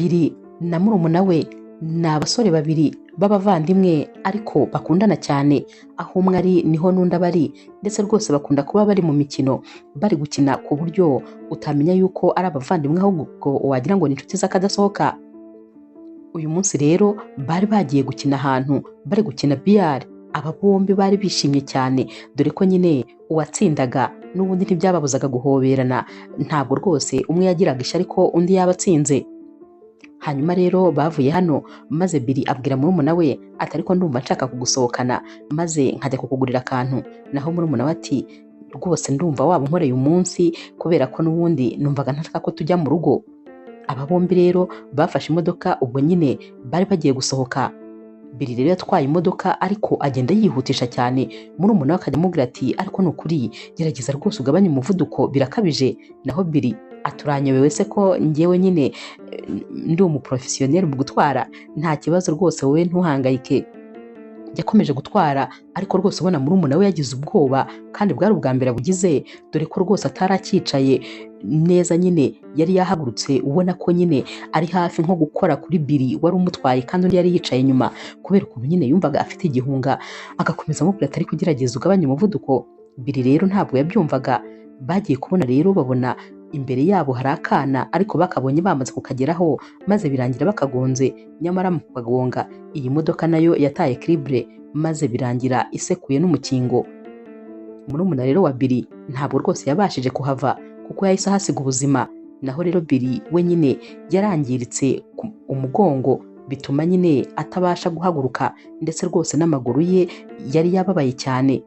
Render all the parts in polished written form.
Billy na murumuna we ni abasore babiri b'abavandimwe ariko bakundana cyane, aho umwe ari niho n'undi aba ari, ndetse rwose bakunda kuba bari mu mikino bari gukina ku buryo utamenya yuko ari abavandimwe ahubwo wagira ngo ni inshuti z'akadasohoka. Uyu munsi rero bari bagiye gukina ahantu bari gukina biyari. Aba bombi bari bishimye cyane dore ko nyine uwatsindaga n'ubundi ntibyababuzaga guhoberana, ntabwo rwose umwe yagiraga ishyari ko undi yaba atsinze. Hanyuma rero bavuye hano maze Billy abwira murumuna we ati ariko ndumva nshaka kugusohokana maze nkajya kukugurira akantu, naho murumuna we ati rwose ndumva waba unkoreye umunsi kubera ko n'ubundi numvaga ntashaka ko tujya mu rugo. Aba bombi rero bafashe imodoka ubwo nyine bari bagiye gusohoka. Billy rero yatwaye imodoka ariko agenda yihutisha cyane, murumuna we akajya amubwira ati ariko ni ukuri gerageza rwose ugabanye umuvuduko birakabije, naho Billy aturanyobewe se ko njyewe nyine ndi umuprofesiyoneri mu gutwara, nta kibazo rwose wowe ntuhangayike. Yakomeje gutwara ariko rwose ubona murumuna we yagize ubwoba kandi bwari ubwa mbere abugize, dore ko rwose atari akicaye neza, nyine yari yahagurutse ubona ko nyine ari hafi nko gukora kuri Billy wari umutwaye kandi undi yari yicaye inyuma, kubera ukuntu nyine yumvaga afite igihunga. Agakomeza amubwira ati ariko ugerageza ugabanye umuvuduko. Billy rero ntabwo yabyumvaga. Bagiye kubona rero babona imbere yabo hari akana ariko bakabonye bamaze kukageraho maze birangira bakagonze, nyamara mu kukagonga iyi modoka nayo yataye kiribure maze birangira isekuye n'umukingo. Murumuna rero wa Billy ntabwo rwose yabashije kuhava kuko yahise ahasiga ubuzima, naho rero Billy we nyine yarangiritse umugongo bituma nyine atabasha guhaguruka, ndetse rwose n'amaguru ye yari yababaye cyane.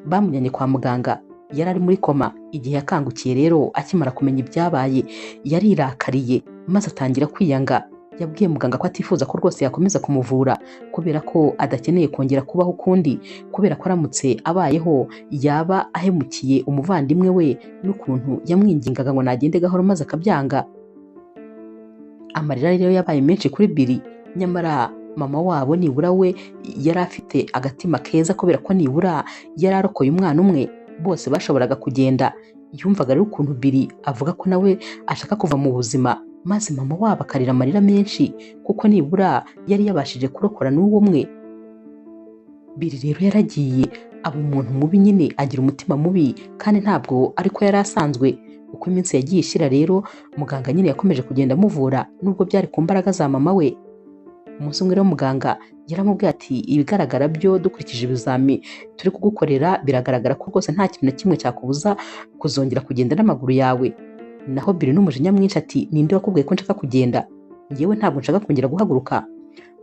Bamujyanye kwa muganga, yari ari muri koma. Igihe yakangukiye rero akimara kumenya ibyabaye yarirakariye maze atangira kwiyanga. Yabwiye muganga ko atifuza ko rwose yakomeza kumuvura kubera ko adakeneye kongera kubaho ukundi, kubera ko aramutse abayeho yaba ahemukiye umuvandimwe we n'ukuntu yamwingingaga ngo nagende gahoro maze akabyanga. Amarira rero yabaye menshi kuri Billy, nyamara mama wabo nibura we yari afite agatima keza kubera ko nibura yari arokoye umwana umwe, bose bashoboraga kugenda. Yumvaga rero ukuntu Billy avuga ko nawe ashaka kuva mu buzima, maze mama wabo akarira amarira menshi kuko nibura yari yabashije kurokora n'uwo mwe. Billy rero yaragiye aba umuntu mubi, nyine agira umutima mubi kandi ntabwo ariko yari asanzwe. Uko iminsi yagiye ishira rero muganga nyine yakomeje kugenda amuvura nubwo byari ku mbaraga za mama we. Umunsi umwe rero muganga yaramubwiye ati ibigaragara byo dukurikije ibizami turi kugukorera biragaragara ko rwose nta kintu na kimwe cyakubuza kuzongera kugenda n'amaguru yawe. Naho Billy n'umujinya mwinshi ati ninde wakubwiye ko nshaka kugenda? Njyewe ntabwo nshaka kongera guhaguruka.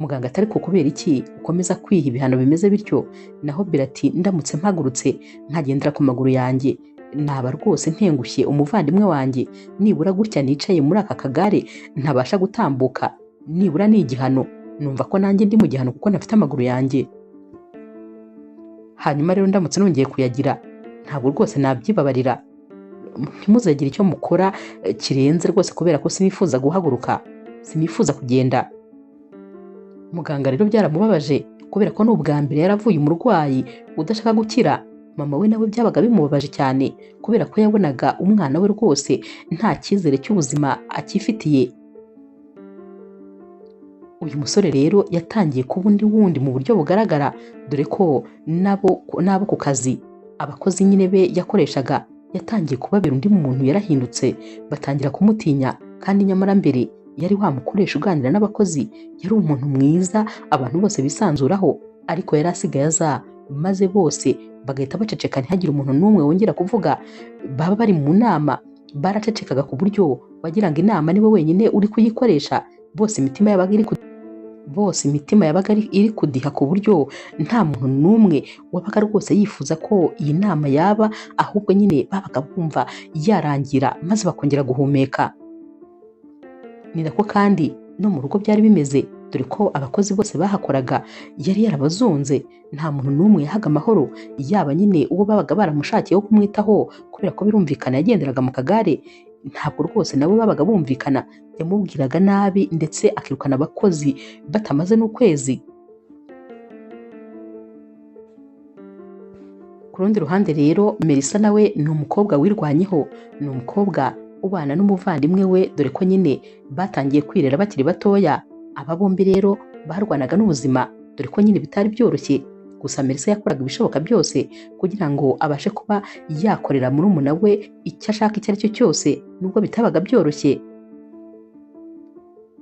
Muganga ati ariko kubera iki ukomeza kwiha ibihano bimeze bityo? Naho Billy ati ndamutse mpagurutse nkagendera ku maguru yanjye naba rwose ntengushye umuvandimwe wanjye, nibura gutya nicaye muri aka kagare ntabasha gutambuka, nibura ni igihano. Numva ko nanjye ndi mu gihano kuko ntafite amaguru yanjye. Hanyuma rero ndamutse nongeye kuyagira ntabwo rwose nabyibabarira. Ntimuzagire icyo mukora kirenze rwose kubera ko sinifuza guhaguruka, sinifuza kugenda. Muganga rero byaramubabaje kubera ko n'ubwa mbere yaravuye umurwayi udashaka gukira. Mama we nawe byabaga bimubabaje cyane kubera ko yabonaga umwana we rwose nta cyizere cy'ubuzima akifitiye. Uyu musore rero yatangiye kuba undi wundi mu buryo bugaragara, dore ko nabo ku kazi abakozi nyine be yakoreshaga yatangiye kubabera undi muntu. Yarahindutse batangira kumutinya, kandi nyamara mbere yari wamukoresha uganira n'abakozi, yari umuntu mwiza abantu bose bisanzuraho, ariko yari asigaye aza maze bose bagahita baceceka ntihagire umuntu n'umwe wongera kuvuga. Baba bari mu nama baracecekaga ku buryo wagira ngo inama niwe wenyine uri kuyikoresha. Bose imitima yabaga iri kudiha ku buryo nta muntu n'umwe wabaga rwose yifuza ko iyi nama yaba, ahubwo nyine babaga bumva yarangira maze bakongera guhumeka. Ni nako kandi no mu rugo byari bimeze, dore ko abakozi bose bahakoraga yari yarabazunze, nta muntu n'umwe yahaga amahoro, yaba nyine uwo babaga baramushakiye wo kumwitaho kubera ko birumvikana yagenderaga mu kagare, ntabwo rwose nabo babaga bumvikana. Yamubwiraga nabi ndetse akirukana abakozi batamaze n'ukwezi. Ku rundi ruhande rero Melissa nawe ni umukobwa wirwanyeho, ni umukobwa ubana n'umuvandimwe we, dore ko nyine batangiye kwirera bakiri batoya. Aba bombi rero barwanaga n'ubuzima, dore ko nyine bitari byoroshye. Gusa Melissa yakoraga ibishoboka byose kugira ngo abashe kuba yakorera murumuna we icyo ashaka icyo ari cyo cyose, nubwo bitabaga byoroshye.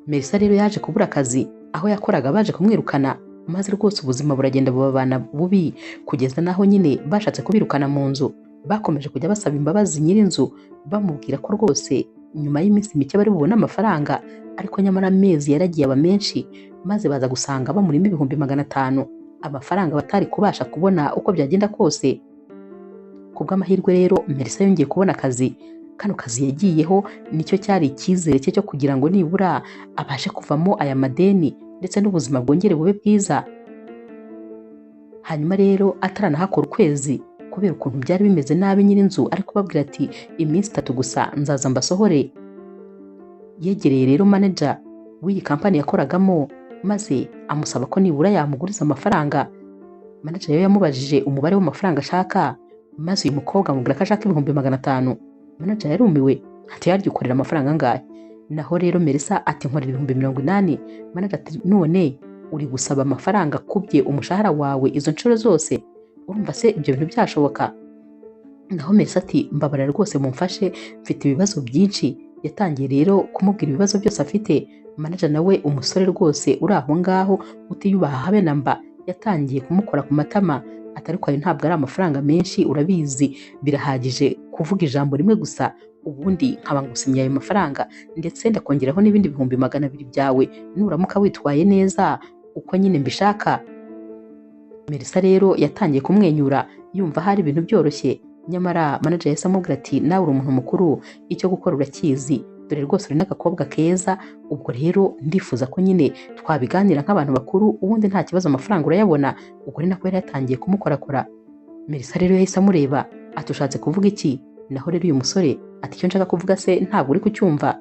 Melissa rero yaje kubura akazi aho yakoraga, baje kumwirukana, maze rwose ubuzima buragenda bubabana bubi, kugeza naho nyine bashatse kubirukana mu nzu. Bakomeje kujya basaba imbabazi nyir'inzu, bamubwira ko rwose nyuma y'iminsi mike bari bubone amafaranga, ariko nyamara amezi yaragiye aba menshi, maze baza gusanga bamurimo ibihumbi 500, amafaranga batari kubasha kubona uko byagenda kose. Ku bw'amahirwe rero Melissa yongeye kubona akazi. Kano kazi yagiyeho nicyo cyari icyizere cye cyo kugira ngo nibura abashe kuvamo aya madeni ndetse n'ubuzima bwongere bube bwiza. Hanyuma rero ataranahakora ukwezi, kubera ukuntu byari bimeze nabi, nyir'inzu ari kubabwira ati iminsi 3 gusa nzaza mbasohore. Yegereye rero manager w'iyi kampani yakoragamo, maze amusaba ko nibura yamuguriza amafaranga. Manager rero yamubajije umubare w'amafaranga ashaka, maze uyu mukobwa amubwira ko ashaka ibihumbi 500. Manager yarumiwe ati yaryo ukorera amafaranga angahe? Naho rero Melissa ati nkorera ibihumbi 80. Manager ati none uri gusaba amafaranga kubye umushahara wawe izo nshuro zose? Urumva se ibyo bintu byashoboka? Naho Melissa ati mbabarira rwose mumfashe, mfite ibibazo byinshi. Yatangiye rero kumubwira ibibazo byose afite. Manager nawe umusore rwose uri aho ngaho utiyubaha habe na mba, yatangiye kumukora ku matama. Atari ko ntabwo ari amafaranga menshi, urabizi birahagije kuvuga ijambo rimwe gusa, ubundi nkaba ngusinya ayo mafaranga, ndetse ndakongeraho n'ibindi bihumbi 200 byawe nuramuka witwaye neza uko nyine mbishaka. Melissa rero yatangiye kumwenyura, yumva hari ibintu byoroshye. Nyamara manager yahise amubwira ati nawe uri umuntu mukuru, icyo gukora urakizi, dore rwose uri n'agakobwa keza, ubwo rero ndifuza ko nyine twabiganira nk'abantu bakuru, ubundi nta kibazo amafaranga urayabona. Ubwo ni nako yari yatangiye kumukorakora. Melissa rero yahise amureba ati ushatse kuvuga iki? Naho rero uyu musore ati icyo nshaka kuvuga se ntabwo uri kucyumva?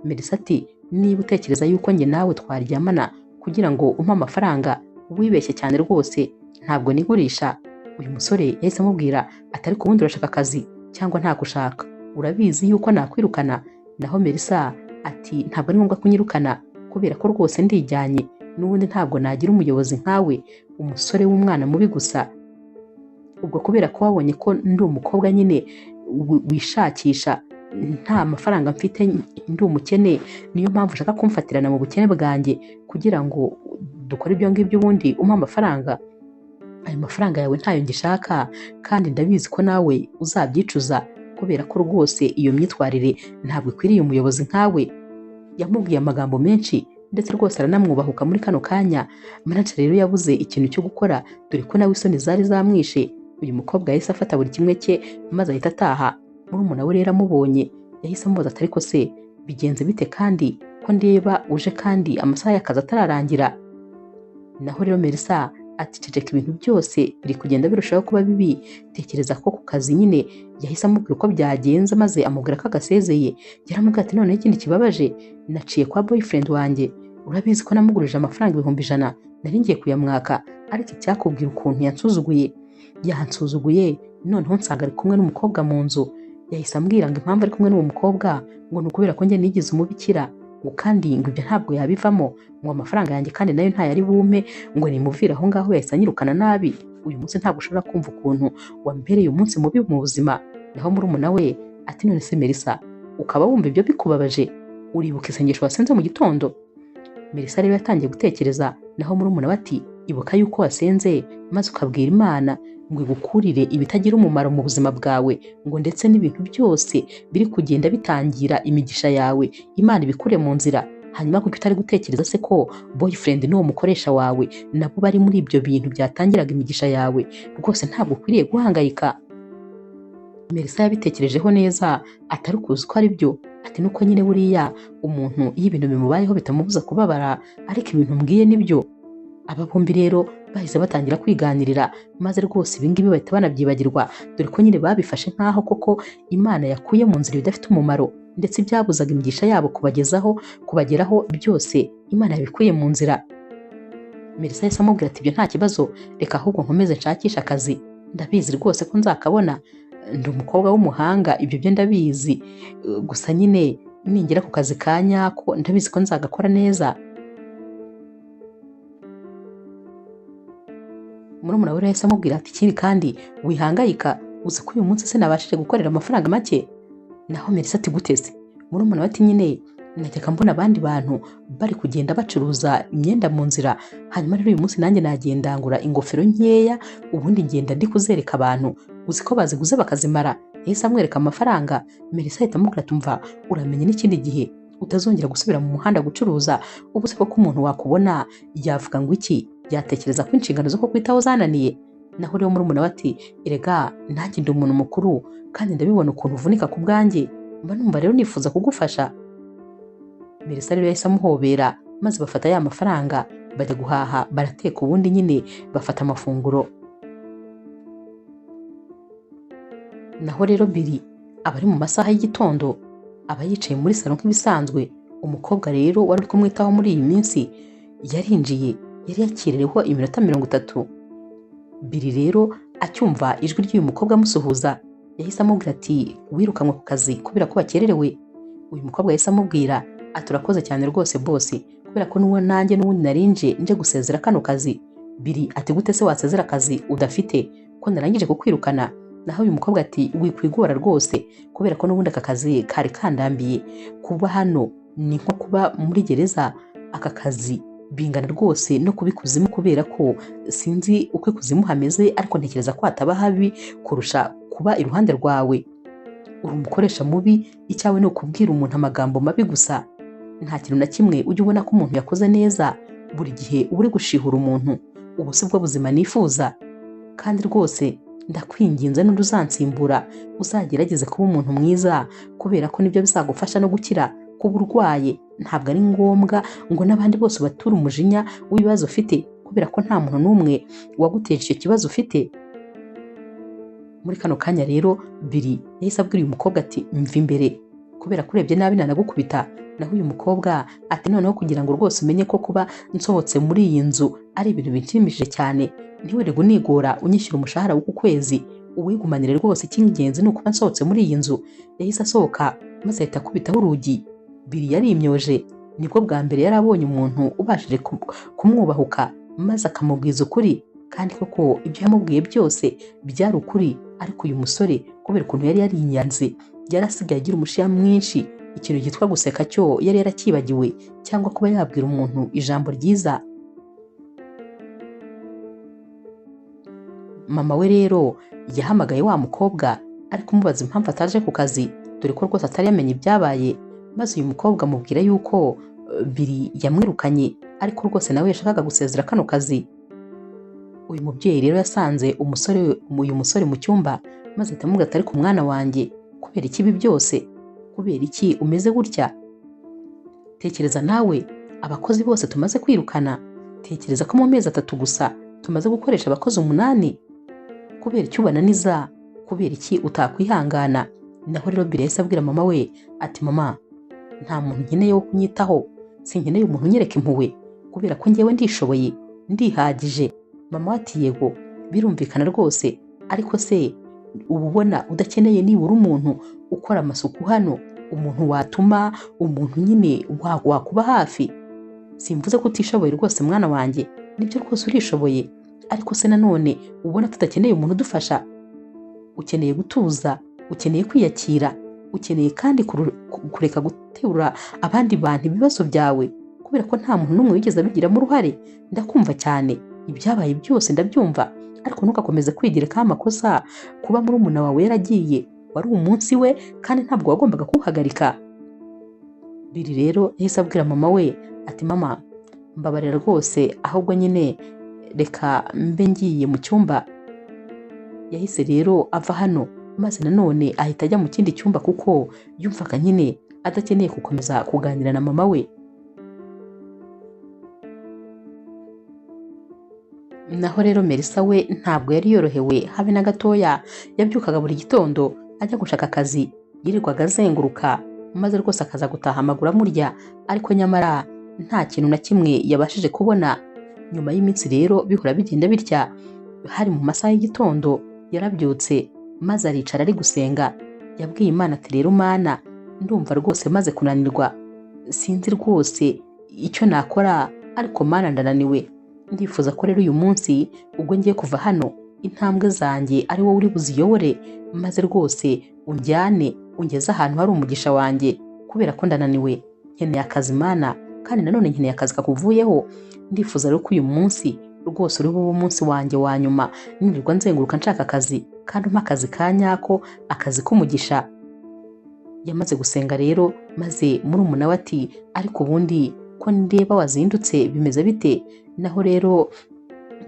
Melissa ati niba utekereza yuko njye nawe twaryamana kugira ngo umpe amafaranga, wibeshye cyane rwose, ntabwo nigurisha. Uyu musore yahise amubwira ati ariko ubundi urashaka akazi cyangwa nta gushaka? Urabizi yuko nakwirukana? Naho Melissa ati ntabwo ari ngombwa kunyirukana, kubera ko rwose ndijyanye, n'ubundi ntabwo nagira umuyobozi nkawe, umusore w'umwana mubi gusa. Ubwo kubera ko wabonye ko ndi umukobwa nyine wishakisha, nta mafaranga mfite, ndi umukene, niyo mpamvu ushaka kumfatirana mu bukene bwanjye kugira ngo dukore ibyo ngibyo ubundi umpa amafaranga. Ayo mafaranga yawe ntayo ngishaka, kandi ndabizi ko nawe uzabyicuza, kubera ko rwose iyo myitwarire ntabwo ikwiriye umuyobozi nkawe. Yamubwiye amagambo menshi ndetse rwose aranamwubahuka muri kano kanya. Manager rero yabuze ikintu cyo gukora, dore ko nawe isoni zari zamwishe. Uyu mukobwa yahise afata buri kimwe cye maze ahita ataha. Murumuna we rero amubonye yahise amubaza ati ariko se bigenze bite kandi ko ndeba uje kandi amasaha y'akazi atararangira? Naho rero Melissa ati ceceka, ibintu byose biri kugenda birushaho kuba bibi, tekereza ko ku kazi nyine. Yahise amubwira uko byagenze maze amubwira ko agasezeye. Yaramubwira ati noneho ikindi kibabaje, naciye kwa boyfriend wanjye, urabizi ko namugurije amafaranga 100,000, nari ngiye kuyamwaka, ariko icyakubwira ukuntu yansuzuguye, noneho nsanga ari kumwe n'umukobwa mu nzu. Yahise ambwira ngo impamvu ari kumwe n'uwo mukobwa ngo ni ukubera ko njye nigize umubikira, ngo kandi ngo ibyo ntabwo yabivamo, ngo amafaranga yanjye kandi nayo ntayari bume, ngo nimuvire aho ngaho. Yahise anyirukana nabi. Uyu munsi ntabwo ushobora kumva ukuntu wambereye umunsi mubi mu buzima. Naho murumuna we ati none se Melissa, ukaba wumva ibyo bikubabaje? Uribuka isengesho wasenze mu gitondo? Melissa rero yatangiye gutekereza. Naho murumuna we ati ibuka yuko wasenze maze ukabwira Imana ngo igukurire ibitagira umumaro mu buzima bwawe, ngo ndetse n'ibintu byose biri kugenda bitangira imigisha yawe Imana ibikure mu nzira. Hanyuma kuko utari gutekereza se ko boyfriend n'uwo mukoresha wawe nabo bari muri ibyo bintu byatangiraga imigisha yawe? Rwose ntabwo ukwiriye guhangayika. Melissa yabitekerejeho neza, atari kuzi ko ari byo. Ati nuko nyine buriya umuntu iyo ibintu bimubayeho bitamubuza kubabara, ariko ibintu mbwiye nibyo. Aba bombi rero bahise batangira kwiganirira, maze rwose ibingibi bahita banabyibagirwa, dore ko nyine babifashe nk'aho koko Imana yakuye mu nzira bidafite umumaro, ndetse ibyabuzaga imigisha yabo kubageraho byose Imana yabikuye mu nzira. Melissa yahise amubwira ati ibyo nta kibazo, reka ahubwo nkomeze nshakisha akazi, ndabizi rwose ko nzakabona. ndi umukobwa w'umuhanga ibyo byo ndabizi, gusa nyine ningera ku kazi ka nyako ndabizi ko nzagakora neza. Murumuna we yahise amubwira ati ikindi kandi wihangayika, uzi ko uyu munsi sinabashije gukorera amafaranga make. Naho Melissa ati gute se? Murumuna we ati nyine najyaga mbona abandi bantu bari kugenda bacuruza imyenda mu nzira, hanyuma rero uyu munsi nanjye nagenda ngura ingofero nkeya, ubundi ngenda ndi kuzereka abantu, uzi ko baziguze bakazimara. Yahise amwereka amafaranga. Melissa ahita amubwira ati umva, uramenye n'ikindi gihe utazongera gusubira mu muhanda gucuruza, ubu se koko umuntu wakubona yavuga ngo iki, yatekereza ko inshingano zo kukwitaho zananiye. Naho rero murumuna we ati erega nanjye ndi umuntu mukuru kandi ndabibona ukuntu uvunika ku bwanjye, mba numva rero nifuza kugufasha. Melissa rero yahise amuhobera maze bafata ya mafaranga bajya guhaha barateka, ubundi nyine bafata amafunguro. Naho rero Billy aba ari mu masaha y'igitondo, aba yicaye muri salo nk'ibisanzwe. Umukobwa rero wari uri kumwitaho muri iyi minsi yarinjiye, yari yakerereho iminota 30. Billy rero acyumva ijwi ry'uyu mukobwa amusuhuza, yahise amubwira ati wirukanwe ku kazi kubera ko bakererewe. Uyu mukobwa yahise amubwira ati urakoze cyane rwose bosi, kubera ko nanjye n'ubundi narinje nje gusezera kano kazi. Billy ati gute se wasezera akazi udafite ko narangije kukwirukana? Naho uyu mukobwa ati wikwigora rwose, kubera ko n'ubundi aka kazi kari kandambiye, kuba hano ni nko kuba muri gereza. Aka kazi bingana rwose no kuba ikuzimu, kubera ko sinzi uko ikuzimu hameze, ariko ntekereza ko hataba habi kurusha kuba iruhande rwawe. Uri umukoresha mubi, icyawe ni ukubwira umuntu amagambo mabi gusa. Nta kintu na kimwe ujya ubona ko umuntu yakoze neza, buri gihe uba uri gushihura umuntu. Ubu si bwo buzima nifuza, kandi rwose ndakwinginze n'uzansimbura uzagerageze kuba umuntu mwiza, kubera ko nibyo bizagufasha no gukira kuba urwaye. Ntabwo ari ngombwa ngo n'abandi bose bature umujinya w'ibibazo ufite, kubera ko nta muntu n'umwe waguteje icyo kibazo ufite. Muri kano kanya rero Billy yahise abwira uyu mukobwa ati mva imbere, kubera ko urebye nabi nanagukubita. Naho uyu mukobwa ati noneho kugira ngo rwose umenye ko kuba nsohotse muri iyi nzu ari ibintu binshimishije cyane, ntiwirirwe unigora unyishyura umushahara w'uku kwezi, uwigumanire rwose, icy'ingenzi ni ukuba nsohotse muri iyi nzu. Yahise asohoka maze ahita akubitaho urugi. Billy yarimyoje, nibwo bwa mbere yari abonye umuntu ubashije kumwubahuka maze akamubwiza ukuri, kandi koko ibyo yamubwiye byose byari ukuri. Ariko uyu musore kubera ukuntu yari yarinyanze, yari asigaye agira umushiya mwinshi, ikintu cyitwa guseka cyo yari yarakibagiwe, cyangwa kuba yabwira umuntu ijambo ryiza. Mama we rero yahamagaye wa mukobwa ari kumubaza impamvu ataje ku kazi, dore ko rwose atari yamenye ibyabaye. Maze uyu mukobwa amubwira yuko Billy yamwirukanye, ariko rwose nawe yashakaga gusezera kano kazi. Uyu mubyeyi rero yasanze uyu musore mu cyumba, maze ahita amubwira ati ariko mwana wanjye, kubera iki ibi byose? Kubera iki umeze gutya? Tekereza nawe abakozi bose tumaze kwirukana, tekereza ko mu mezi 3 gusa tumaze gukoresha abakozi 8. Kubera iki ubananiza? Kubera iki utakwihangana? Naho rero Billy yahise abwira mama we ati mama, nta muntu nkeneye wo kunyitaho, sinkeneye umuntu unyereka impuhwe, kubera ko njyewe ndishoboye, ndihagije. Mama ati yego birumvikana rwose, ariko se uba ubona udakeneye nibura umuntu ukora amasuku hano, umuntu watuma umuntu nyine wakuba hafi? Simvuze ko utishoboye rwose mwana wanjye, nibyo rwose urishoboye, ariko se nanone ubona tudakeneye umuntu udufasha. Ukeneye gutuza, ukeneye kwiyakira, ukeneye kandi kureka guterura abandi bantu ibibazo byawe, kubera ko nta muntu n'umwe wigeze abigiramo uruhare. Ndakumva cyane, ibyabaye byose ndabyumva, ariko ntugakomeze kwigirikaho amakosa. Kuba murumuna wawe yaragiye wari umunsi we, kandi ntabwo wagombaga kuwuhagarika. Billy rero yahise abwira mama we ati mama, mbabarira rwose, ahubwo nyine reka mbe ngiye mu cyumba. Yahise rero ava hano, maze nanone ahita ajya mu kindi cyumba, kuko yumvaga nyine adakeneye gukomeza kuganira na mama we. Naho rero Melissa we ntabwo yari yorohewe habe na gatoya. Yabyukaga buri gitondo ajya gushaka akazi, yirirwaga azenguruka, maze rwose akaza gutaha amaguru amurya, ariko nyamara nta kintu na kimwe yabashije kubona. Nyuma y'iminsi rero bihora bigenda bitya. Hari mu masaha y'igitondo yarabyutse maze aricara ari gusenga. Yabwiye Imana ati rero Mana, ndumva rwose maze kunanirwa, sinzi rwose icyo nakora, ariko Mana ndananiwe. Ndifuza ko rero uyu munsi ubwo ngiye kuva hano, intambwe zanjye ari wowe uri buziyobore, maze rwose unjyane ungeze ahantu hari umugisha wanjye, kubera ko ndananiwe, nkeneye akazi Mana, kandi nanone nkeneye akazi kakuvuyeho. Ndifuza rero ko uyu munsi rwose uri bube umunsi wanjye wa nyuma, nirirwa nzenguruka nshaka akazi, kandi umpa akazi ka nyako, akazi k'umugisha. Yamaze gusenga rero, maze murumuna we ati ariko ubundi ko ndeba wazindutse bimeze bite? Naho rero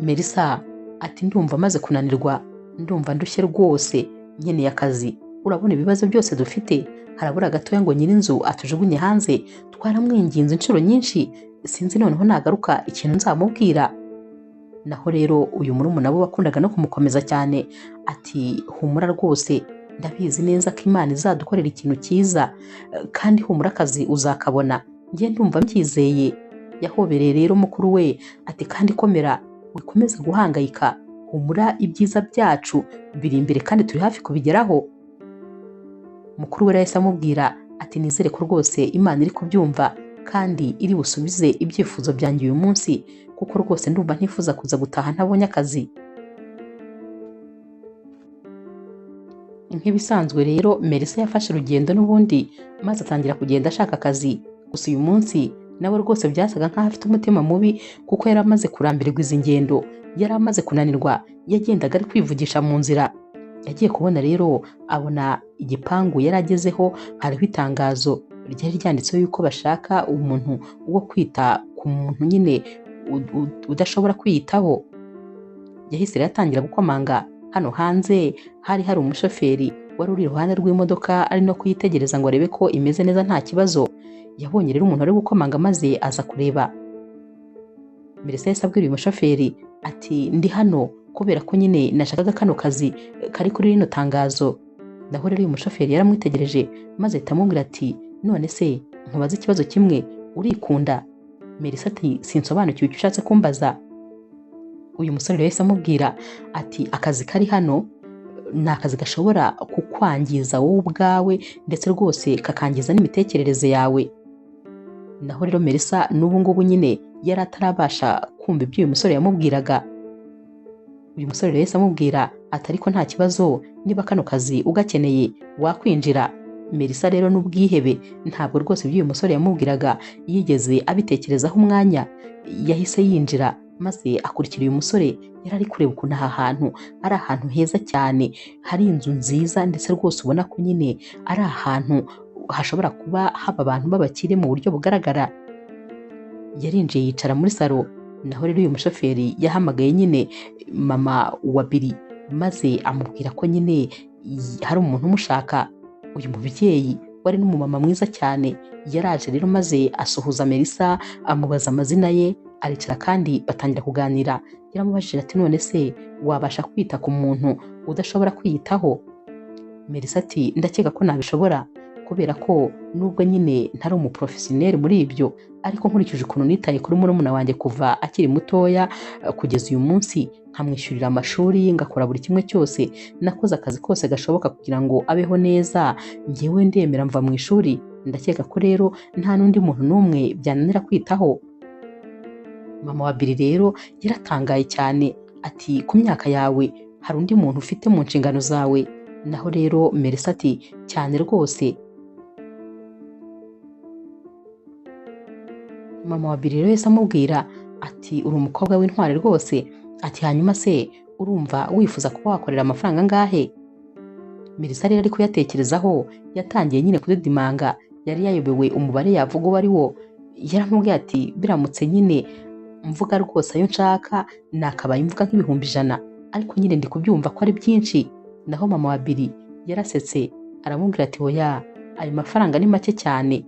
Melissa ati ndumva maze kunanirwa, ndumva ndushye rwose, nkeneye akazi. Urabona ibibazo byose dufite, harabura gatoya ngo nyir'inzu atujugunye hanze, twaramwinginze inshuro nyinshi, sinzi noneho nagaruka ikintu nzamubwira. Naho rero uyu murumuna we wakundaga no kumukomeza cyane ati humura rwose, ndabizi neza ko Imana izadukorera ikintu cyiza, kandi humura akazi uzakabona, njye ndumva mbyizeye. Yahobereye rero mukuru we ati kandi komera, wikomeze guhangayika, humura ibyiza byacu biri imbere kandi turi hafi kubigeraho. Mukuru we yahise amubwira ati nizere ko rwose Imana iri kubyumva kandi iri busubize ibyifuzo byanjye uyu munsi, kuko rwose ndumva ntifuza kuza gutaha ntabonye akazi. Nk'ibisanzwe rero Melissa yafashe urugendo n'ubundi, maze atangira kugenda ashaka akazi. Gusa uyu munsi nawe rwose byasaga nk'aho afite umutima mubi, kuko yari amaze kurambirwa izi ngendo, yari amaze kunanirwa, yagendaga ari kwivugisha mu nzira. Yagiye kubona rero abona igipangu yari agezeho hariho itangazo ryari ryanditseho yuko bashaka umuntu wo kwita ku muntu nyine udashobora kwiyitaho. Yahise rero atangira gukomanga. Hano hanze hari umushoferi wari uri iruhande rw'imodoka ari no kuyitegereza ngo arebe ko imeze neza nta kibazo. Yabonye rero umuntu ari gukomanga maze aza kureba. Melissa yahise abwira uyu mushoferi ati ndi hano kubera ko nyine nashakaga kano kazi kari kuri rino tangazo. Naho rero uyu mushoferi yaramwitegereje maze ahita amubwira ati none se nkubaze ikibazo kimwe, urikunda? Melissa ati sinsobanukiwe icyo ushatse kumbaza. Uyu musore yahise amubwira ati akazi kari hano ni akazi gashobora kukwangiza wowe ubwawe, ndetse rwose kakangiza n'imitekerereze yawe. Naho rero Melissa n'ubu ngubu nyine yari atarabasha kumva ibyo uyu musore yamubwiraga. Uyu musore yahise amubwira ati ariko nta kibazo, niba kano kazi ugakeneye wakwinjira. Melissa rero n'ubwihebe ntabwo rwose ibyo uyu musore yamubwiraga yigeze abitekerezaho umwanya. Yahise yinjira maze akurikira uyu musore. Yari ari kureba ukuntu aha hantu ari ahantu heza cyane, hari inzu nziza, ndetse rwose ubona ko nyine ari ahantu hashobora kuba haba abantu b'abakire mu buryo bugaragara. Yarinjiye yicara muri salo. Naho rero uyu mushoferi yahamagaye nyine mama wa Billy, maze amubwira ko nyine hari umuntu umushaka. Uyu mubyeyi wari n'umumama mwiza cyane yaraje rero maze asuhuza Melissa, amubaza amazina ye, aricara kandi batangira kuganira. Yaramubajije ati none se wabasha kwita ku muntu udashobora kwiyitaho? Melissa ati ndakeka ko nabishobora, kubera ko nubwo nyine ntari umuprofesiyoneri muri ibyo, ariko nkurikije ukuntu nitaye kuri murumuna wanjye kuva akiri mutoya kugeza uyu munsi, nkamwishyurira amashuri, ngakora buri kimwe cyose, nakoze akazi kose gashoboka kugira ngo abeho neza, njyewe ndemera mva mu ishuri. Ndakeka ko rero nta n'undi muntu n'umwe byananira kwitaho. Mama wa Billy rero yaratangaye cyane ati ku myaka yawe hari undi muntu ufite mu nshingano zawe? Naho rero Melissa ati cyane rwose. Mama wa Billy rero yahise amubwira ati uri umukobwa w'intwari rwose. Ati hanyuma se urumva wifuza kuba wakorera amafaranga angahe? Melissa rero ari kuyatekerezaho, yatangiye nyine kudidimanga. Yari yayobewe umubare yavuga uwo ari wo. Yaramubwiye ati biramutse nyine mvuga rwose ayo nshaka nakabaye mvuga nk'ibihumbi 100, ariko nyine ndi kubyumva ko ari byinshi. Naho mama wa Billy yarasetse aramubwira ati oya, ayo mafaranga ni make cyane.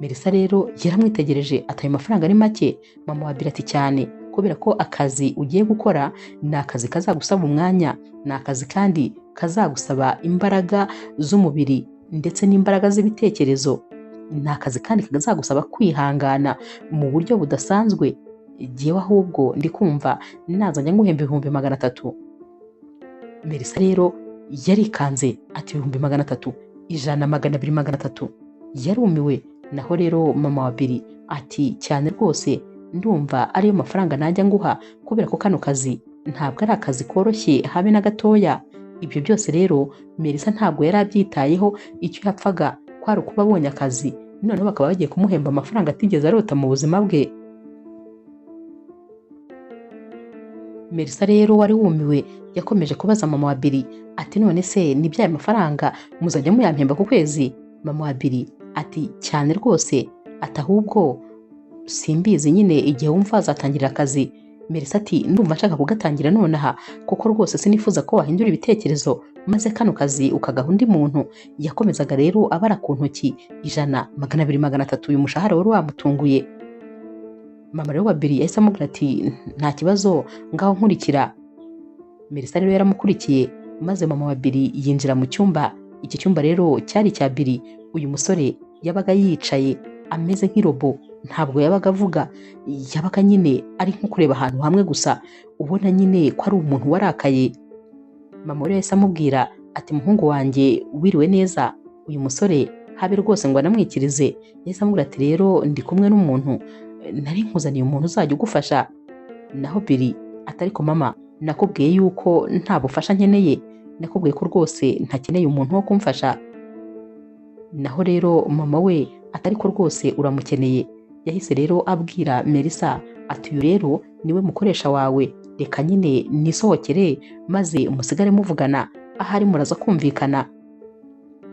Melissa rero yaramwitegereje ati ayo mafaranga ni make? Mama wa Billy ati cyane, kubera ko akazi ugiye gukora ni akazi kazagusaba umwanya, ni akazi kandi kazagusaba imbaraga z'umubiri ndetse n'imbaraga z'ibitekerezo. Ni akazi kandi kazagusaba kwihangana mu buryo budasanzwe. Jyewe ahubwo ndi kumva nazajya nguhemba 300,000. Melissa rero yarikanze ati 300, 100, 200, 300. Yarumiwe. Naho rero mama wa Billy ati cyane rwose ndumva ariyo mafaranga najya nguha, kubera ko kano kazi ntabwo ari akazi koroshye habe na gatoya. Ibyo byose rero Melissa ntabwo yari abyitayeho, icyo yapfaga kwari ukuba abonye akazi, noneho bakaba bagiye kumuhemba amafaranga atigeze arota mu buzima bwe. Melissa rero wari wumiwe yakomeje kubaza mama wa Billy ati none se ni bya mafaranga muzajya muyampemba ku kwezi? Mama wa Billy ati cyane rwose, ati ahubwo simbizi nyine igihe wumva azatangirira akazi. Melissa ati ndumva nshaka kugatangira nonaha, kuko rwose sinifuza ko wahindura ibitekerezo maze kano kazi ukagaha undi muntu. Yakomezaga rero abara ku ntoki 100, 200, 300 uyu mushahara wari wamutunguye. Mama rero wa Billy yahise amubwira ati nta kibazo ngaho nkurikira. Melissa rero yaramukurikiye maze mama wa Billy yinjira mu cyumba. Iki cyumba rero cyari cya Billy. Uyu musore yabaga yicaye ameze nk'irobo, ntabwo yabaga avuga, yabaga nyine ari nko kureba ahantu hamwe gusa, ubona nyine ko ari umuntu warakaye. Mama rero yahise amubwira ati muhungu wanjye wiriwe neza. Uyu musore habe rwose ngo anamwikirize, yahise amubwira ati rero ndi kumwe n'umuntu, nari nkuzaniye umuntu uzajya ugufasha. Naho Billy ati ariko mama, nakubwiye yuko nta bufasha nkeneye, nakubwiye ko rwose ntakeneye umuntu wo kumfasha. Naho rero mama we ati ariko rwose uramukeneye. Yahise rero abwira Melissa ati uyu rero niwe mukoresha wawe, reka nyine nisohokere maze umusigare muvugana, ahari muraza kumvikana.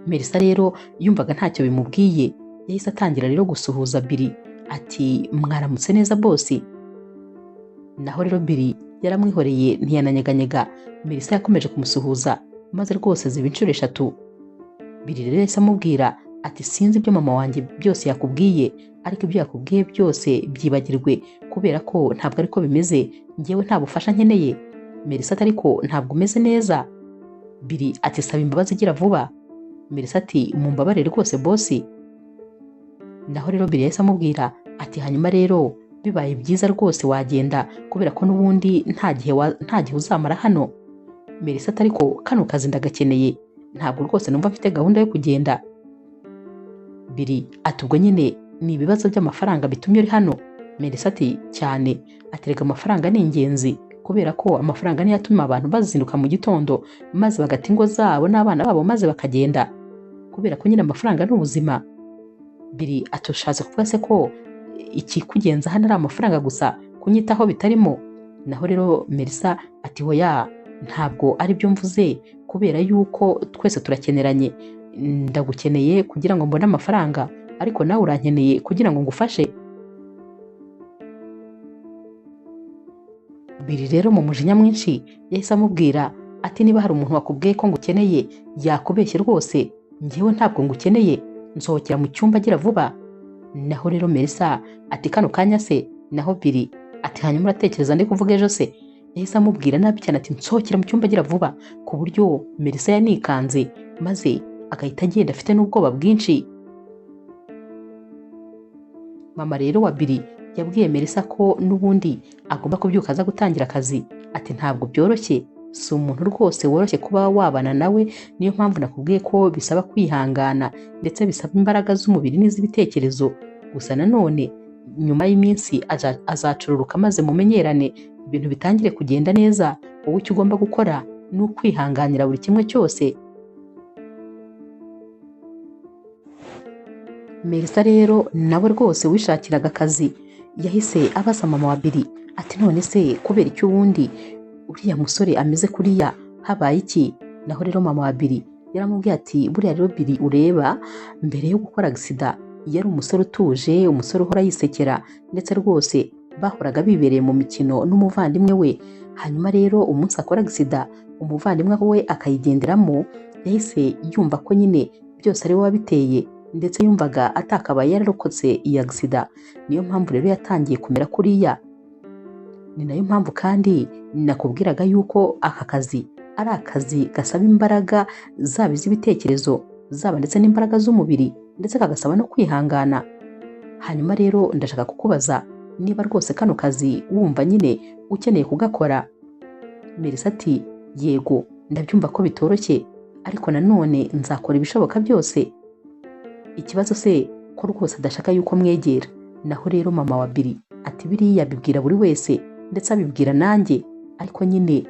Melissa rero yumvaga ntacyo bimubwiye, yahise atangira rero gusuhuza Billy ati mwaramutse neza bosi. Naho rero Billy yaramwihoreye ntiyananyeganyega. Melissa yakomeje kumusuhuza maze rwose ziba inshuro 3. Billy rero yahise amubwira ati sinzi ibyo mama wanjye byose yakubwiye, ariko ibyo yakubwiye byose byibagirwe, kubera ko ntabwo ariko bimeze, njyewe nta bufasha nkeneye. Melissa ati ariko ntabwo umeze neza. Billy ati saba imbabazi gira vuba. Melissa ati mumbabarire rwose bosi. Naho rero Billy yahise amubwira ati hanyuma rero bibaye byiza rwose wagenda, kubera ko n'ubundi nta gihe uzamara hano. Melissa ati ariko kano kazi ndagakeneye, ntabwo rwose numva mfite gahunda yo kugenda. Billy ati ubwo nyine ni ibibazo by'amafaranga bitumye uri hano? Melissa ati cyane. Ati rega amafaranga ni ingenzi, kubera ko amafaranga niyo atuma abantu bazinduka mu gitondo maze bagata ingo zabo n'abana babo maze bakagenda, kubera ko nyine amafaranga ni ubuzima. Billy ati ushatse kuvuga se ko ikikugenza hano ari amafaranga gusa, kunyitaho bitarimo? Naho rero Melissa ati hoya, ntabwo ari byo mvuze, kubera yuko twese turakeneranye. Ndagukeneye kugira ngo mbone amafaranga, ariko nawe urankeneye kugira ngo ngufashe. Billy rero mu mujinya mwinshi yahise amubwira ati niba hari umuntu wakubwiye ko ngukeneye yakubeshye rwose, njyewe ntabwo ngukeneye, nsohokera mu cyumba gira vuba. Naho rero Melissa ati kano kanya se? Naho Billy ati hanyuma uratekereza ndi kuvuga ejo se? Yahise amubwira nabi cyane ati nsohokera mu cyumba gira vuba, ku buryo Melissa yanikanze maze agahita agenda afite n'ubwoba bwinshi. Mama rero wa Billy yabwiye Melissa ko n'ubundi agomba kubyuka aza gutangira akazi. Ati ntabwo byoroshye, si umuntu rwose woroshye kuba wabana nawe, niyo mpamvu nakubwiye ko bisaba kwihangana ndetse bisaba imbaraga z'umubiri n'iz'ibitekerezo. Gusa nanone nyuma y'iminsi azacururuka maze mumenyerane, ibintu bitangire kugenda neza. Wowe icyo ugomba gukora ni ukwihanganira buri kimwe cyose. Melissa rero nawe rwose wishakiraga akazi yahise abaza mama wa Billy ati none se kubera icyo wundi uriya musore ameze kuriya habaye iki? Naho rero mama wa Billy yaramubwiye ati buriya rero Billy ureba mbere yo gukora accident yari umusore utuje, umusore uhora yisekera, ndetse rwose bahoraga bibereye mu mikino n'umuvandimwe we. Hanyuma rero umunsi akora accident umuvandimwe we akayigenderamo, yahise yumva ko nyine byose ari we wabiteye, ndetse yumvaga atakabaye yararokotse iyi accident. Niyo mpamvu rero yatangiye kumera kuriya. Ni nayo mpamvu kandi nakubwiraga yuko aka kazi ari akazi gasaba imbaraga zaba iz'ibitekerezo zaba ndetse n'imbaraga z'umubiri, ndetse kagasaba no kwihangana. Hanyuma rero ndashaka kukubaza niba rwose kano kazi wumva nyine ukeneye kugakora. Melissa ati yego ndabyumva ko bitoroshye ariko nanone nzakora ibishoboka byose. Ikibazo se ko rwose adashaka yuko mwegera. Naho rero mama wa Billy ati biriya abibwira buri wese ndetse abibwira nanjye, ariko nyine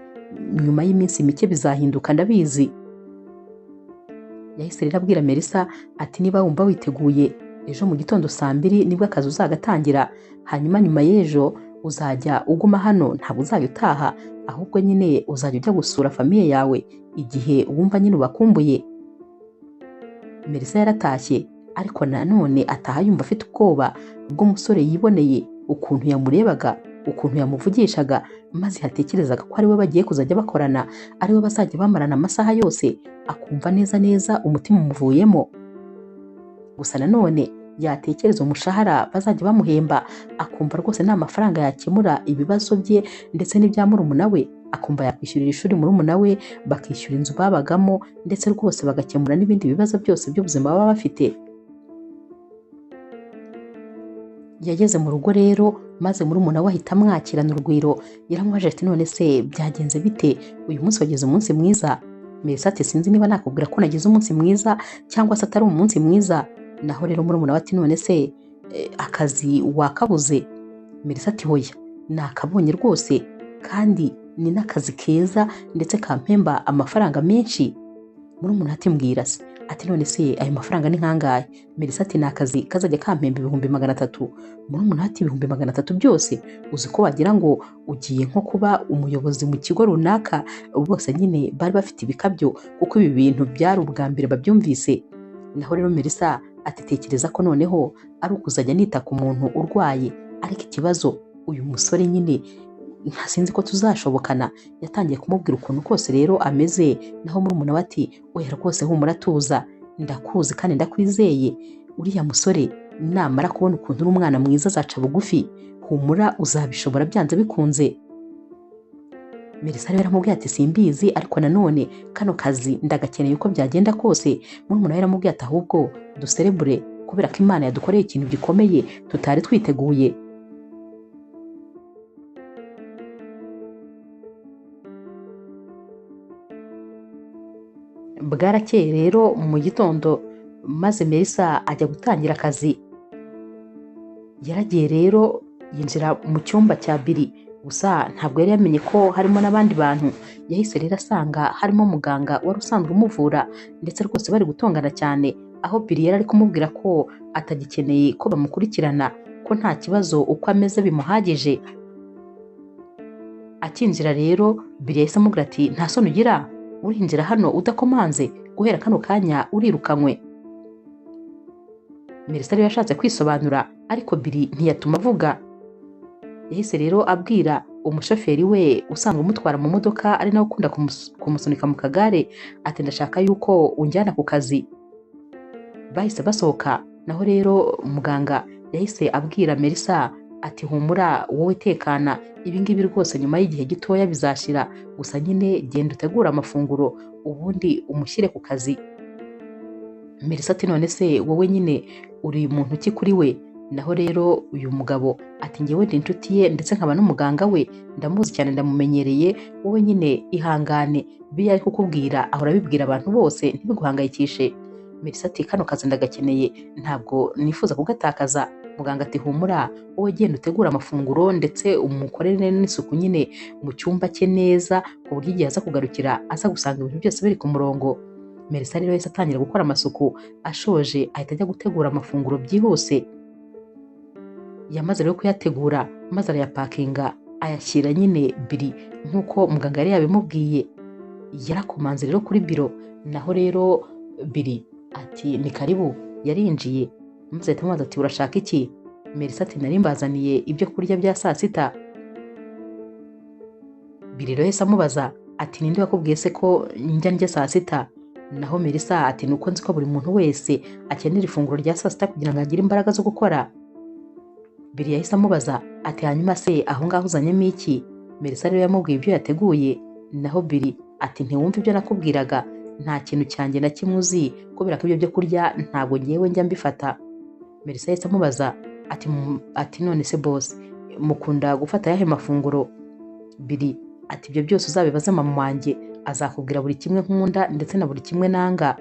nyuma y'iminsi mike bizahinduka ndabizi. Yahise rero abwira Melissa ati niba wumva witeguye, ejo mu gitondo saa 2 nibwo akazi uzagatangira, hanyuma nyuma y'ejo uzajya uguma hano, ntabwo uzajya utaha, ahubwo nyine uzajya ujya gusura famiye yawe igihe wumva nyine ubakumbuye. Melissa yaratashye ariko nanone ataha yumva afite ubwoba bw'umusore yiboneye, ukuntu yamurebaga, ukuntu yamuvugishaga, maze yatekerezaga ko ari we bagiye kuzajya bakorana, ari we bazajya bamarana amasaha yose, akumva neza neza umutima umuvuyemo. Gusa nanone yatekereza umushahara bazajya bamuhemba, akumva rwose nta mafaranga yakemura ibibazo bye ndetse n'ibya murumuna we, akumva yakwishyurira ishuri murumuna we, bakishyura inzu babagamo ndetse rwose bagakemura n'ibindi bibazo byose by'ubuzima baba bafite. Yageze mu rugo rero maze murumuna we ahita amwakirana urugwiro, yaramubajije ati none se byagenze bite, uyu munsi wagize umunsi mwiza? Melissa ati sinzi niba nakubwira ko nagize umunsi mwiza cyangwa se atari umunsi mwiza. Naho rero murumuna we ati none se akazi wakabuze? Melissa ati hoya nakabonye rwose, kandi ni n'akazi keza ndetse kampemba amafaranga menshi. Murumuna we ati mbwira se. Ati none se ayo mafaranga ni nkangahe? Melissa ati ni akazi kazajya kampemba 300,000. Murumuna we ati 300,000 byose? Uzi ko wagira ngo ugiye nko kuba umuyobozi mu kigo runaka. Bose nyine bari bafite ibikabyo kuko ibi bintu byari ubwa mbere babyumvise. Naho rero Melissa ati tekereza ko noneho ari ukuzajya nita ku muntu urwaye, ariko ikibazo uyu musore nyine ntasinzi ko tuzashobokana. Yatangiye kumubwira ukuntu kose rero ameze, naho murumuna we ati oya rwose humura tuza, ndakuzi kandi ndakwizeye, uriya musore namara kubona ukuntu uri umwana mwiza azaca bugufi, humura uzabishobora byanze bikunze. Melissa rero aramubwiye ati simbizi ariko nanone kano kazi ndagakeneye uko byagenda kose. Murumuna we aramubwiye ati ahubwo duserebure kubera ko Imana yadukoreye ikintu gikomeye tutari twiteguye. Bwarakeye rero mu gitondo maze Melissa ajya gutangira akazi. Yaragiye rero yinjira mu cyumba cya Billy, gusa ntabwo yari yamenye ko harimo n'abandi bantu. Yahise rero asanga harimo muganga wari usanzwe umuvura ndetse rwose bari gutongana cyane, aho Billy yari ari kumubwira ko atagikeneye ko bamukurikirana, ko nta kibazo uko ameze bimuhagije. Akinjira rero Billy yahise amubwira ati nta soni ugira, urinjira hano udakomanze, guhera kano kanya urirukanywe. Melissa rero yashatse kwisobanura ariko Billy ntiyatuma avuga. Yahise rero abwira umushoferi we usanzwe umutwara mu modoka ari nawe ukunda kumusunika mu kagare ati ndashaka yuko unjyana ku kazi. Bahise basohoka, naho rero muganga yahise abwira Melissa ati humura wowe tekana, ibi ngibi rwose nyuma y'igihe gitoya bizashira, gusa nyine genda utegura amafunguro ubundi umushyire ku kazi. Melissa ati none se wowe nyine uri muntu ki kuri we? Naho rero uyu mugabo ati njyewe ndi inshuti ye ndetse nkaba n'umuganga we, ndamuzi cyane ndamumenyereye, wowe nyine ihangane, biya ari kukubwira ahora abibwira abantu bose ntibiguhangayikishe. Melissa ati kano kazi ndagakeneye, ntabwo nifuza kugatakaza. Muganga ati humura wowe genda utegura amafunguro ndetse umukorere n'isuku nyine mu cyumba cye neza, ku buryo igihe aza kugarukira aza gusanga ibintu byose biri ku murongo. Melissa rero yahise atangira gukora amasuku, ashoje ahita ajya gutegura amafunguro byihuse. Yamaze rero kuyategura maze arayapakinga ayashyira nyine Billy nk'uko muganga yari yabimubwiye. Yarakomanze rero kuri biro, naho rero Billy ati ni karibu. Yarinjiye maze ahita amubaza ati urashaka iki? Melissa ati nari mbazaniye ibyo kurya bya saa sita. Billy rero yahise amubaza ati ninde wakubwiye se ko njya ndya saa sita? Naho Melissa ati nuko nzi ko buri muntu wese akenera ifunguro rya saa sita kugira ngo agire imbaraga zo gukora. Billy yahise amubaza ati hanyuma se aho ngaho uzanyemo iki? Melissa rero yamubwiye ibyo yateguye, naho Billy ati ntiwumva ibyo nakubwiraga, nta kintu cyanjye na kimwe uzi kubera ko ibyo byo kurya ntabwo ngewe njya mbifata. Melissa yahise amubaza ati none se boss mukunda gufata yahe mafunguro? Billy ati ibyo byose uzabibaza mama wanjye, azakubwira buri kimwe nkunda ndetse na buri kimwe nanga.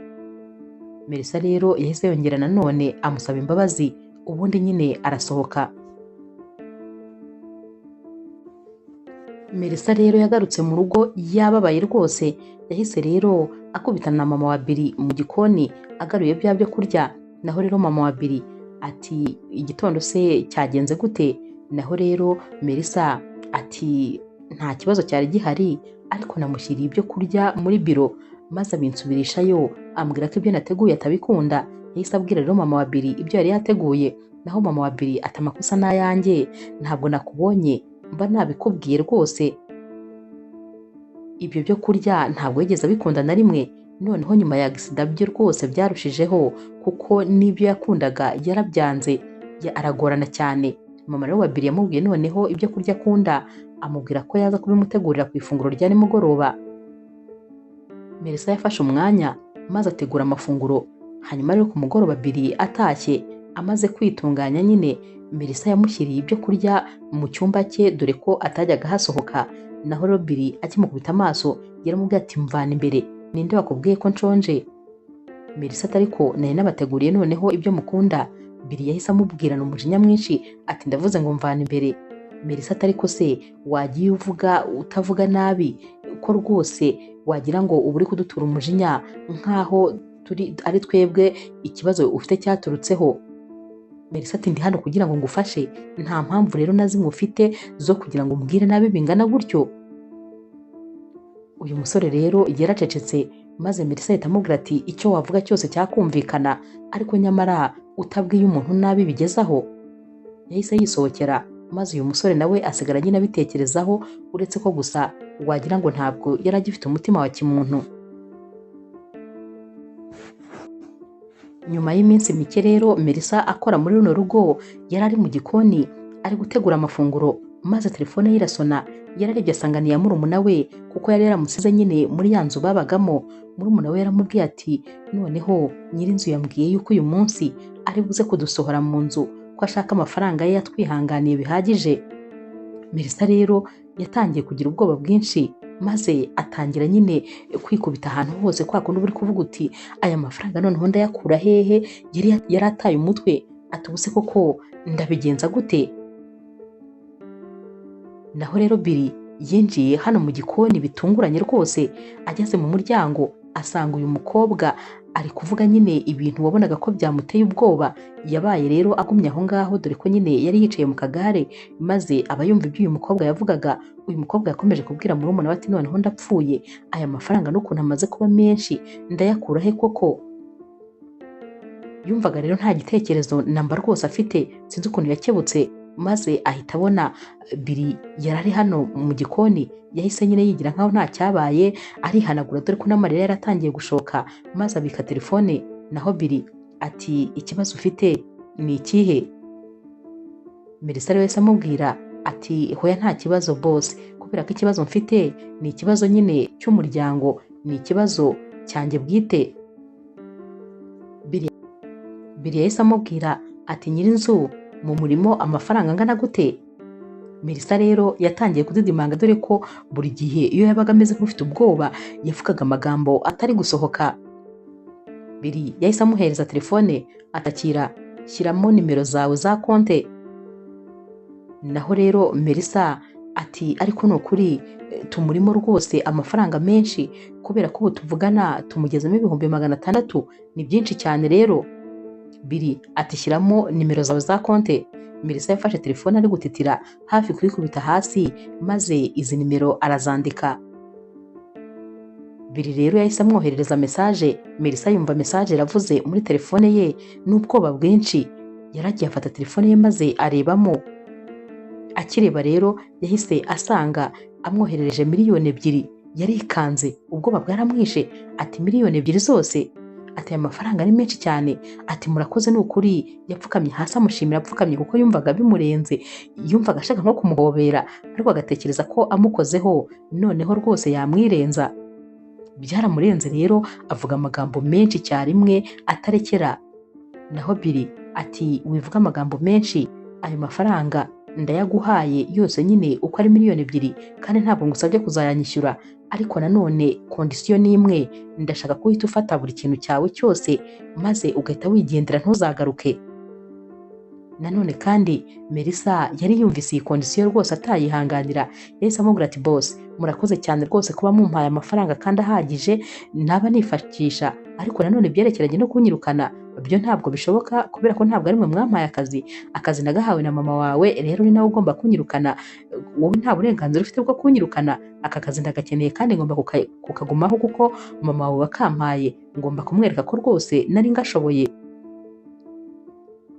Melissa rero yahise yongera nanone amusaba imbabazi, ubundi nyine arasohoka. Melissa rero yagarutse mu rugo yababaye rwose, yahise rero akubitana na mama wa Billy mu gikoni agaruye bya byo kurya. Naho rero mama wa Billy ati igitondo se cyagenze gute? Naho rero Melissa ati nta kibazo cyari gihari, ariko namushyiriye ibyo kurya muri biro maze abinsubirishayo, ambwira ko ibyo nateguye atabikunda. Yahise abwira rero mama wa Billy ibyo yari yateguye. Naho mama wa Billy ati amakosa n'ayanjye, ntabwo nakubonye, mba nabikubwiye rwose. Ibyo byo kurya ntabwo yigeze abikunda na rimwe. Noneho nyuma ya agisida bye rwose byarushijeho, kuko n'ibyo yakundaga yarabyanze, aragorana cyane. Mama rero wa Billy yamubwiye noneho ibyo kurya akunda, amubwira ko yaza kubimutegurira ku ifunguro rya nimugoroba. Melissa yafashe umwanya maze ategura amafunguro. Hanyuma rero ku mugoroba Billy atashye amaze kwitunganya nyine, Melissa yamushyiriye ibyo kurya mu cyumba cye, dore ko atajyaga hasohoka. Naho rero Billy akimukubita amaso yaramubwiye ati mvana imbere, ninde wakubwiye ko nshonje? Melissa ati ariko nari nabateguriye noneho ibyo mukunda. Billy yahise amubwirana umujinya mwinshi ati ndavuze ngo mvana imbere. Melissa ati ariko se wagiye uvuga utavuga nabi ko rwose wagira ngo uba uri kudutura umujinya, nkaho ari twebwe ikibazo ufite cyaturutseho. Melissa ati ndi hano kugira ngo ngufashe, nta mpamvu rero na zimwe ufite zo kugira ngo umbwire nabi bingana gutyo. Uyu musore rero yaracecetse, maze Melissa ahita amubwira ati icyo wavuga cyose cyakumvikana, ariko nyamara utabwiye umuntu nabi bigezaho. Yahise yisohokera, maze uyu musore nawe asigara nyine abitekerezaho, uretse ko gusa wagira ngo ntabwo yari agifite umutima wa kimuntu. Nyuma y'iminsi mike rero Melissa akora muri runo rugo, yari ari mu gikoni ari gutegura amafunguro, maze telefone ye irasona. Yararebye asanga ni iya murumuna we, kuko yari yaramusize nyine muri ya nzu babagamo. Murumuna we yaramubwiye ati noneho nyir'inzu yambwiye yuko uyu munsi ari buze kudusohora mu nzu, ko ashaka amafaranga ye yatwihanganiye bihagije. Melissa rero yatangiye kugira ubwoba bwinshi, maze atangira nyine kwikubita ahantu hose, kwa kundi uri kuvuga uti aya mafaranga noneho ndayakura hehe? Yari ataye umutwe, ati ubuse koko ndabigenza gute? Naho rero Billy yinjiye hano mu gikoni bitunguranye rwose. Ageze mu muryango asanga uyu mukobwa ari kuvuga nyine ibintu wabonaga ko byamuteye ubwoba. Yabaye rero agumye aho ngaho, dore ko nyine yari yicaye mu kagare, maze aba yumva ibyo uyu mukobwa yavugaga. Uyu mukobwa yakomeje kubwira murumuna we ati noneho ndapfuye, aya mafaranga n'ukuntu amaze kuba menshi ndayakura he koko? Yumvaga rero nta gitekerezo namba rwose afite, sinzi ukuntu yakebutse, maze ahita abona Billy yarari hano mu gikoni. Yahise nyine yigira nkaho nta cyabaye, arihanagura, dore ko n'amarira yaratangiye gushoka, maze abika telefone. Naho Billy ati ikibazo ufite ni ikihe? Melissa rero yahise amubwira ati hoya nta kibazo boss, kubera ko ikibazo mfite ni ikibazo nyine cy'umuryango, ni ikibazo cyanjye bwite. Billy yahise amubwira ati nyir'inzu mu murimo amafaranga angana gute? Melissa rero yatangiye kudidimanga, dore ko buri gihe iyo yabaga ameze nk'ufite ubwoba yavugaga amagambo atari gusohoka. Billy yahise amuhereza telefone atakira, shyiramo nimero zawe za konte. Naho rero Melissa ati ariko ni ukuri tumurimo rwose amafaranga menshi, kubera ko ubu tuvugana tumugezemo 600,000, ni byinshi cyane rero. Billy ati shyiramo nimero zawe za konte. Melissa yafashe telefone ari gutitira hafi kuyikubita hasi, maze izi nimero arazandika. Billy rero yahise amwoherereza message. Melissa yumva message iravuze muri telefone ye, n'ubwoba bwinshi yaragiye afata telefone ye maze arebamo. Akireba rero yahise asanga amwoherereje 2,000,000. Yarikanze, ubwoba bwaramwishe, ati 2,000,000 zose? Ati aya mafaranga ni menshi cyane. Ati murakoze, ni ukuri. Yapfukamye hasi amushimira apfukamye, kuko yumvaga bimurenze, yumvaga ashaka nko kumuhobera, ariko agatekereza ko amukozeho noneho rwose yamwirenza. Byaramurenze rero avuga amagambo menshi cyarimwe atarekera. Naho Billy ati wivuga amagambo menshi, ayo mafaranga ndayaguhaye yose nyine uko ari 2,000,000, kandi ntabwo ngusabye kuzayanyishyura. ariko nanone kondisiyo ni imwe, ndashaka ko uhita ufata buri kintu cyawe cyose maze ugahita wigendera ntuzagaruke. Nanone kandi Melissa yari yumvise iyi kondisiyo rwose atayihanganira, yahise amubwira ati boss murakoze cyane rwose kuba mumpaye amafaranga kandi ahagije naba nifashisha, ariko nanone byerekeranye no kunyirukana byo ntabwo bishoboka kubera ko ntabwo ari mwe mwampaye akazi nagahawe na mama wawe, rero ni nawe ugomba kunyirukana, wowe nta burenganzira ufite bwo kunyirukana, aka kazi ndagakeneye kandi ngomba kukagumaho kuko mama wawe wakampaye, ngomba kumwereka ko rwose nari ngashoboye.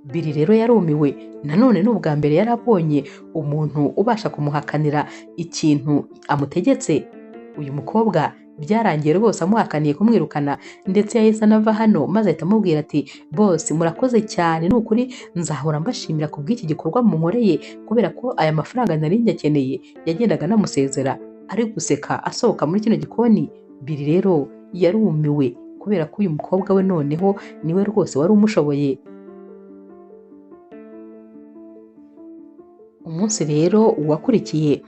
Billy rero yarumiwe, nanone n'ubwa mbere yari abonye umuntu ubasha kumuhakanira ikintu amutegetse. Uyu mukobwa byarangiye rwose amuhakaniye kumwirukana, ndetse yahise anava hano maze ahita amubwira ati boss murakoze cyane, ni ukuri nzahora mbashimira ku bw'iki gikorwa munkoreye kubera ko aya mafaranga nari nyakeneye. Yagendaga anamusezera ari guseka asohoka muri kino gikoni. Billy rero yarumiwe kubera ko uyu mukobwa we noneho niwe rwose wari umushoboye. Umunsi rero wakurikiye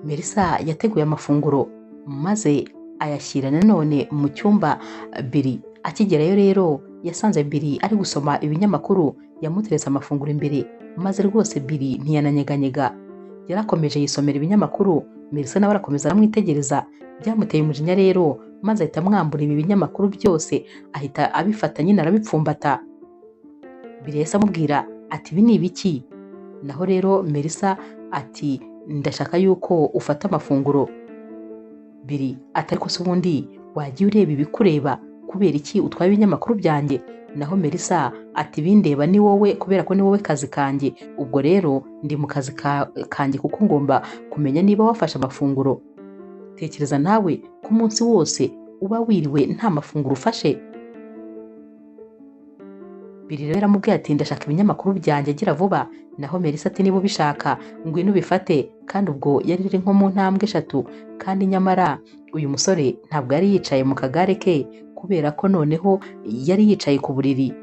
Melissa yateguye amafunguro maze ayashyira nanone mu cyumba Billy. Akigerayo rero yasanze Billy ari gusoma ibinyamakuru, yamuteretse amafunguro imbere maze rwose Billy ntiyananyeganyega, yarakomeje yisomera ibinyamakuru. Melissa nawe arakomeza aramwitegereza, byamuteye umujinya rero maze ahita amwambura ibi binyamakuru byose, ahita abifata nyine arabipfumbata. Billy yahise amubwira ati ibi ni ibiki? Naho rero Melissa ati ndashaka yuko ufata amafunguro. Billy ati ariko se ubundi wagiye ureba ibikureba, kubera iki utwaye ibinyamakuru byanjye? Naho Melissa ati bindeba ni wowe kubera ko ni wowe kazi kanjye, ubwo rero ndi mu kazi kanjye kuko ngomba kumenya niba wafashe amafunguro. Tekereza nawe ko umunsi wose uba wiriwe nta mafunguro ufashe. Billy rero aramubwira ati ndashaka ibinyamakuru byanjye gira vuba. Naho Melissa ati niba ubishaka ngwino ubifate, kandi ubwo yari iri nko mu ntambwe 3, kandi nyamara uyu musore ntabwo yari yicaye mu kagare ke kubera ko noneho yari yicaye ku buriri.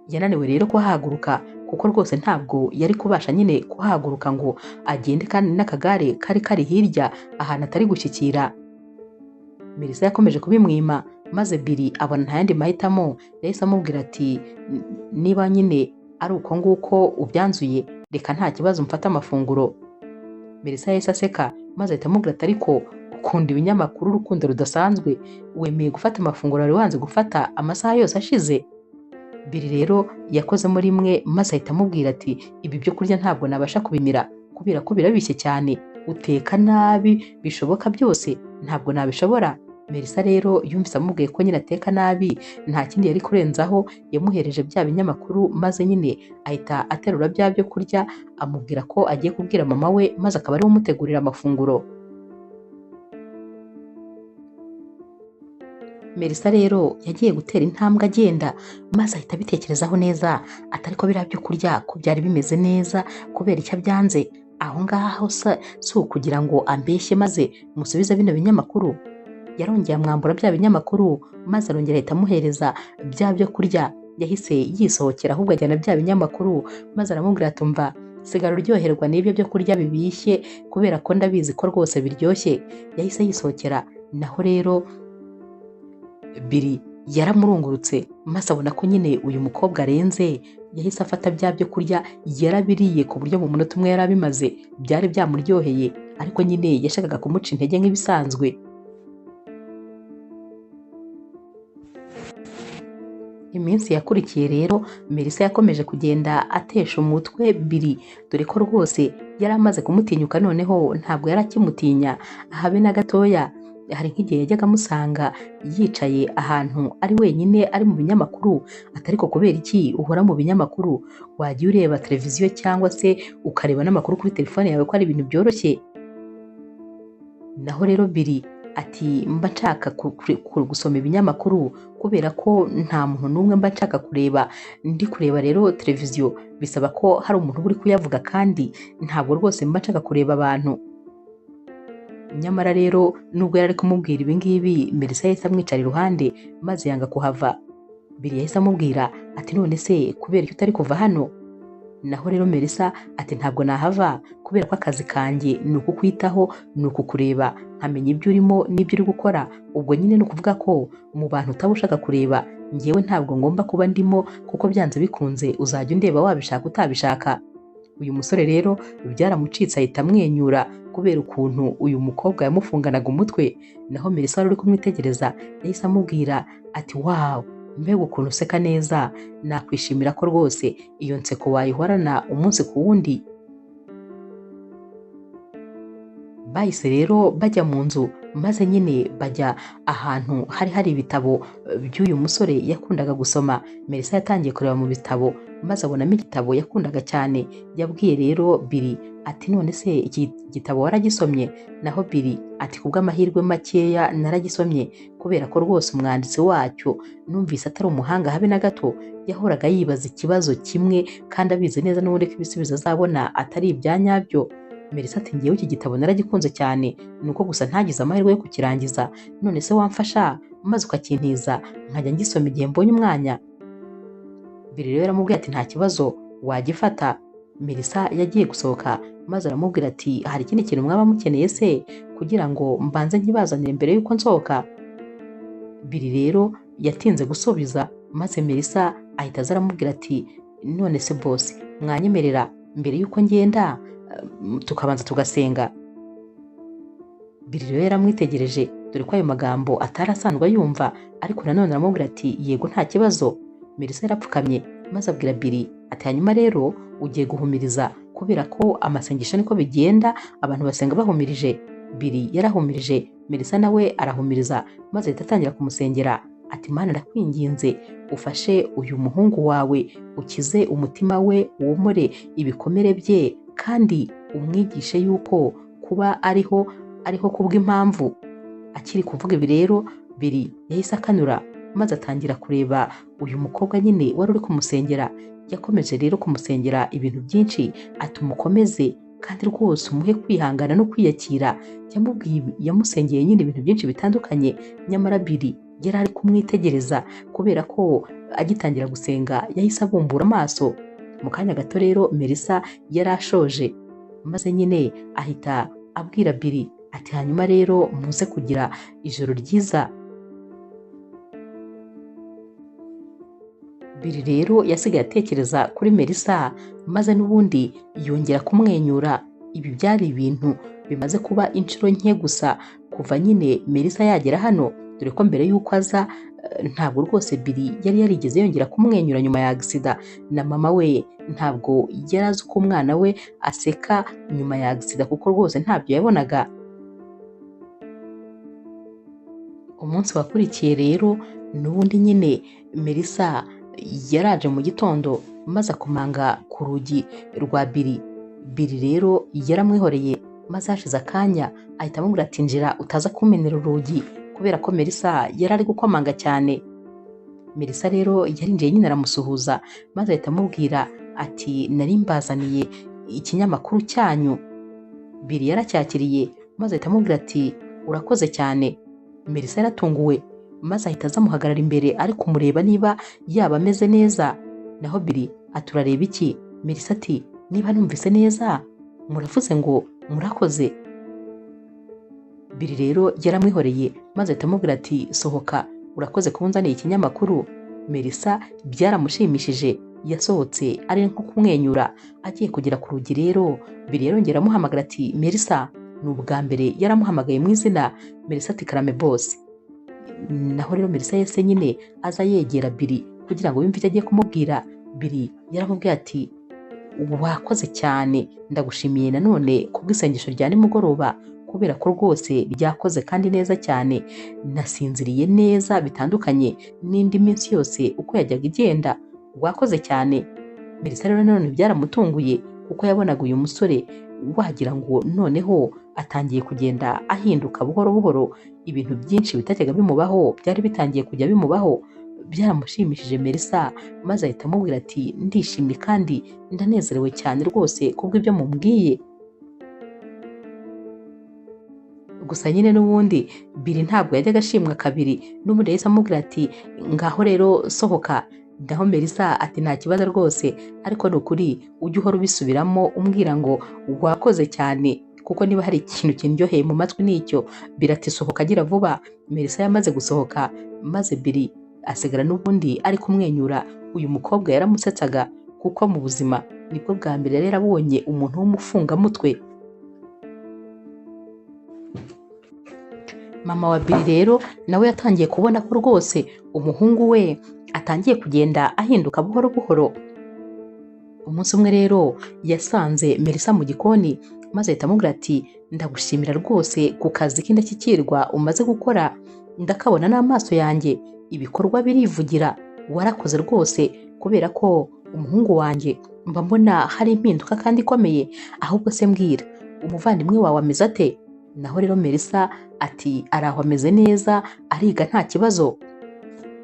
Yananiwe rero kuhaguruka kuko rwose ntabwo yari kubasha nyine kuhaguruka ngo agende, kandi n'akagare kari kari hirya ahantu atari gushyikira. Melissa yakomeje kubimwima maze Billy abona nta yandi mahitamo, yahise amubwira ati niba nyine ari uko nguko ubyanzuye reka nta kibazo mfata amafunguro. Melissa yahise aseka maze ahita amubwira ati ariko ukunda ibinyamakuru urukundo rudasanzwe, wemeye gufata amafunguro wari wanze gufata amasaha yose ashize? Billy rero yakozemo rimwe maze ahita amubwira ati ibi byo kurya ntabwo nabasha kubimira kubera ko birabishye cyane, uteka nabi bishoboka byose, ntabwo nabishobora. Melissa rero yumvise amubwiye ko nyine ateka nabi nta kindi yari kurenzaho, yamuhereje bya binyamakuru maze nyine ahita aterura bya byo kurya amubwira ko agiye kubwira mama we maze akaba ari we umutegurira amafunguro. Melissa rero yagiye gutera intambwe agenda maze ahita abitekerezaho neza, atari ko biriya byo kurya ko byari bimeze neza kubera icyo byanze aho ngaho si ukugira ngo ambeshye maze musubize bino binyamakuru. Yarongeye amwambura bya binyamakuru maze arongera ahita amuhereza bya byo kurya. Yahise yisohokera ahubwo ajyana bya binyamakuru maze aramubwira ati umva sigara uryoherwa n'ibyo byo kurya bibishye kubera ko ndabizi ko rwose biryoshye. Yahise yisohokera. Naho rero Billy yaramurungurutse maze abona ko nyine uyu mukobwa arenze, yahise afata bya byo kurya yarabiriye ku buryo mu munota umwe yarabimaze, byari byamuryoheye, ariko nyine yashakaga kumuca intege nk'ibisanzwe. Iminsi yakurikiye rero Melissa yakomeje kugenda atesha umutwe Billy, dore ko rwose yari amaze kumutinyuka, noneho ntabwo yari akimutinya habe na gatoya. Hari nk'igihe yajyaga amusanga yicaye ahantu ari wenyine ari mu binyamakuru, atariko kubera iki uhora mu binyamakuru, wagiye ureba televiziyo cyangwa se ukareba n'amakuru kuri telefone yawe ko ari ibintu byoroshye? Naho rero Billy ati mba nshaka gusoma ibinyamakuru kubera ko nta muntu n'umwe mba nshaka kureba, ndi kureba rero televiziyo bisaba ko hari umuntu uri kuyavuga kandi ntabwo rwose mba nshaka kureba abantu. Nyamara rero nubwo yari ari kumubwira ibi ngibi Melissa yahise amwicara iruhande maze yanga kuhava. Billy yahise amubwira ati none se kubera icyo utari kuva hano? naho rero Melissa ati ntabwo nahava kubera ko akazi kanjye ni ukukwitaho, ni ukukureba nkamenya ibyo urimo n'ibyo uri gukora. Ubwo nyine ni ukuvuga ko mu bantu utaba ushaka kureba njyewe ntabwo ngomba kuba ndimo, kuko byanze bikunze uzajya undeba wabishaka utabishaka. Uyu musore rero byaramucitse ahita amwenyura kubera ukuntu uyu mukobwa yamufunganaga umutwe. Naho Melissa wari uri kumwitegereza yahise amubwira ati wawu, mbega ukuntu useka neza, nakwishimira ko rwose iyo nseko wayihorana umunsi ku wundi. Bahise rero bajya mu nzu maze nyine bajya ahantu hari hari ibitabo by'uyu musore yakundaga gusoma. Melissa yatangiye kureba mu bitabo maze abonamo igitabo yakundaga cyane. Yabwiye rero Billy ati none se iki gitabo waragisomye? Naho Billy ati kubw'amahirwe makeya naragisomye, kubera ko rwose umwanditsi wacyo numvise atari umuhanga habe na gato. Yahoraga yibaza ikibazo kimwe kandi abizi neza n'ubundi ko ibisubizo azabona atari ibya nyabyo. Melissa ati ngewe iki gitabo naragikunze cyane, nuko gusa ntagize amahirwe yo kukirangiza. None se wamfasha maze ukakintiza nkajya ngisoma igihe mbonye umwanya? Billy rero aramubwira ati nta kibazo wagifata. Melissa yagiye gusohoka maze aramubwira ati hari ikindi kintu mwaba mukeneye se kugira ngo mbanze nkibazanire mbere y'uko nsohoka? Billy rero yatinze gusubiza maze Melissa ahita aza aramubwira ati none se boss, mwanyemerera mbere y'uko ngenda tukabanza tugasenga? Billy rero yaramwitegereje dore ko ayo magambo atari asanzwe yumva, ariko nanone aramubwira ati yego nta kibazo. Melissa yarapfukamye maze abwira Billy ati hanyuma rero ugiye guhumiriza, kubera ko amasengesho niko bigenda, abantu basenga bahumirije. Billy yarahumirije, Melissa nawe arahumiriza maze ahita atangira kumusengera ati Mana ndakwinginze ufashe uyu muhungu wawe, ukize umutima we, womore ibikomere bye, kandi umwigishe yuko kuba ariho kubw'impamvu. Akiri kuvuga ibi rero Billy yahise akanura maze atangira kureba uyu mukobwa nyine wari uri kumusengera. Yakomeje rero kumusengera ibintu byinshi ati umukomeze kandi rwose umuhe kwihangana no kwiyakira. Yamusengeye nyine ibintu byinshi bitandukanye, nyamara Billy yari ari kumwitegereza kubera ko agitangira gusenga yahise abumbura amaso. Mu kanya gato rero Melissa yari ashoje maze nyine ahita abwira Billy ati hanyuma rero muze kugira ijoro ryiza. Billy rero yasigaye atekereza kuri Melissa maze n'ubundi yongera kumwenyura. Ibi byari ibintu bimaze kuba inshuro nke gusa kuva nyine Melissa yagera hano, dore ko mbere y'uko aza ntabwo rwose Billy yari yarigeze yongera kumwenyura nyuma ya agisida. Na mama we ntabwo yari azi ko umwana we aseka nyuma ya agisida, kuko rwose ntabyo yabonaga. Umunsi wakurikiye rero n'ubundi nyine Melissa yaraje mu gitondo maze akomanga ku rugi rwa Billy. Billy rero yaramwihoreye maze hashize akanya ahita amubwira ati njira utaza kumenera urugi, kubera ko Melissa yari ari gukomanga cyane. Melissa rero yarinjiye nyine aramusuhuza maze ahita amubwira ati nari mbazaniye ikinyamakuru cyanyu. Billy yaracyakiriye maze ahita amubwira ati urakoze cyane. Melissa yaratunguwe maze ahita azamuhagarara imbere ari kumureba niba yaba ameze neza. Naho Billy ati urareba iki? Melissa ati niba numvise neza muravuze ngo murakoze. Billy rero yaramwihoreye maze ahita amubwira ati sohoka, urakoze kubunzaniye ikinyamakuru. Melissa byaramushimishije, yasohotse ari nko kumwenyura. Agiye kugera ku rugi rero Billy yarongera amuhamagara ati Melissa. Ni ubwa mbere yaramuhamagaye mu izina. Melissa ati karame boss. Naho rero Melissa yese nyine aza yegera Billy kugira ngo yumve icyo agiye kumubwira. Billy yaramubwiye ati wakoze cyane, ndagushimiye nanone kubw'isengesho rya nimugoroba, kubera ko rwose ryakoze kandi neza cyane. Nasinziriye neza bitandukanye n'indi minsi yose uko yajyaga igenda. Wakoze cyane. Melissa rero nanone byaramutunguye kuko yabonaga uyu musore wagira ngo noneho atangiye kugenda ahinduka buhoro buhoro. Ibintu byinshi bitajyaga bimubaho byari bitangiye kujya bimubaho. Byaramushimishije Melissa maze ahita amubwira ati ndishimye kandi ndanezerewe cyane rwose kubw'ibyo mumbwiye. Gusa nyine n'ubundi Billy ntabwo yajyaga ashimwa kabiri. N'ubundi yahise amubwira ati ngaho rero sohoka. naho Melissa ati nta kibazo rwose, ariko ni ukuri ujye uhora ubisubiramo umbwira ngo wakoze cyane, kuko niba hari ikintu kindyoheye mu matwi nicyo. Billy ati sohoka agira vuba. Melissa yamaze gusohoka maze Billy asigara n'ubundi ari kumwenyura. Uyu mukobwa yaramusetsaga kuko mu buzima nibwo bwa mbere yari yarabonye umuntu w'umufungamutwe. Mama wa Billy rero nawe yatangiye kubona ko rwose umuhungu we atangiye kugenda ahinduka buhoro buhoro. Umunsi umwe rero yasanze Melissa mu gikoni maze ahita amubwira ati ndagushimira rwose ku kazi k'indashyikirwa umaze gukora, ndakabona n'amaso yanjye, ibikorwa birivugira, warakoze rwose, kubera ko umuhungu wanjye mba mbona hari impinduka kandi ikomeye. Ahubwo se mbwira, umuvandimwe wawe ameze ate? Naho rero Melissa ati araho ameze neza, ariga nta kibazo.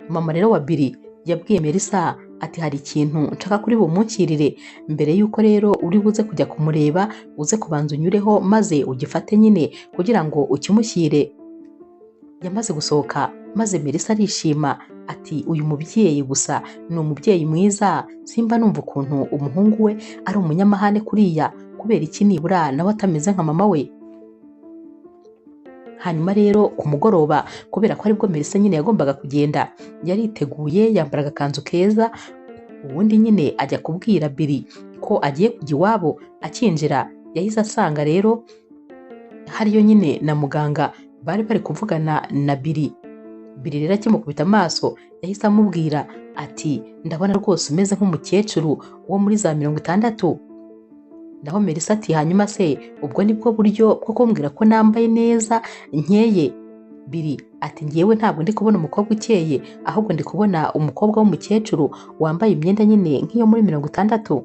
Mama rero wa Billy yabwiye Melissa ati hari ikintu nshaka kuri bumunkirire, mbere yuko rero uri buze kujya kumureba uze kubanza unyureho maze ugifate nyine kugira ngo ukimushyire. Yamaze gusohoka maze Melissa arishima ati uyu mubyeyi gusa ni umubyeyi mwiza, simba numva ukuntu umuhungu we ari umunyamahane kuriya, kubera iki nibura nawe atameze nka mama we. Hanyuma rero ku mugoroba, kubera ko aribwo Melissa nyine yagombaga kugenda, yariteguye yambara agakanzu keza, ubundi nyine ajya kubwira Billy ko agiye kujya iwabo. Akinjira yahise asanga rero hariyo nyine na muganga bari bari kuvugana na Billy. Billy rero akimukubita amaso yahise amubwira ati ndabona rwose umeze nk'umukecuru wo muri za 60. Naho Melissa ati hanyuma se ubwo nibwo buryo bwo kumbwira ko nambaye neza nkeye? Billy ati ngewe ntabwo ndi kubona umukobwa ukeye, ahubwo ndi kubona umukobwa w'umukecuru wambaye imyenda nyine nk'iyo muri 60.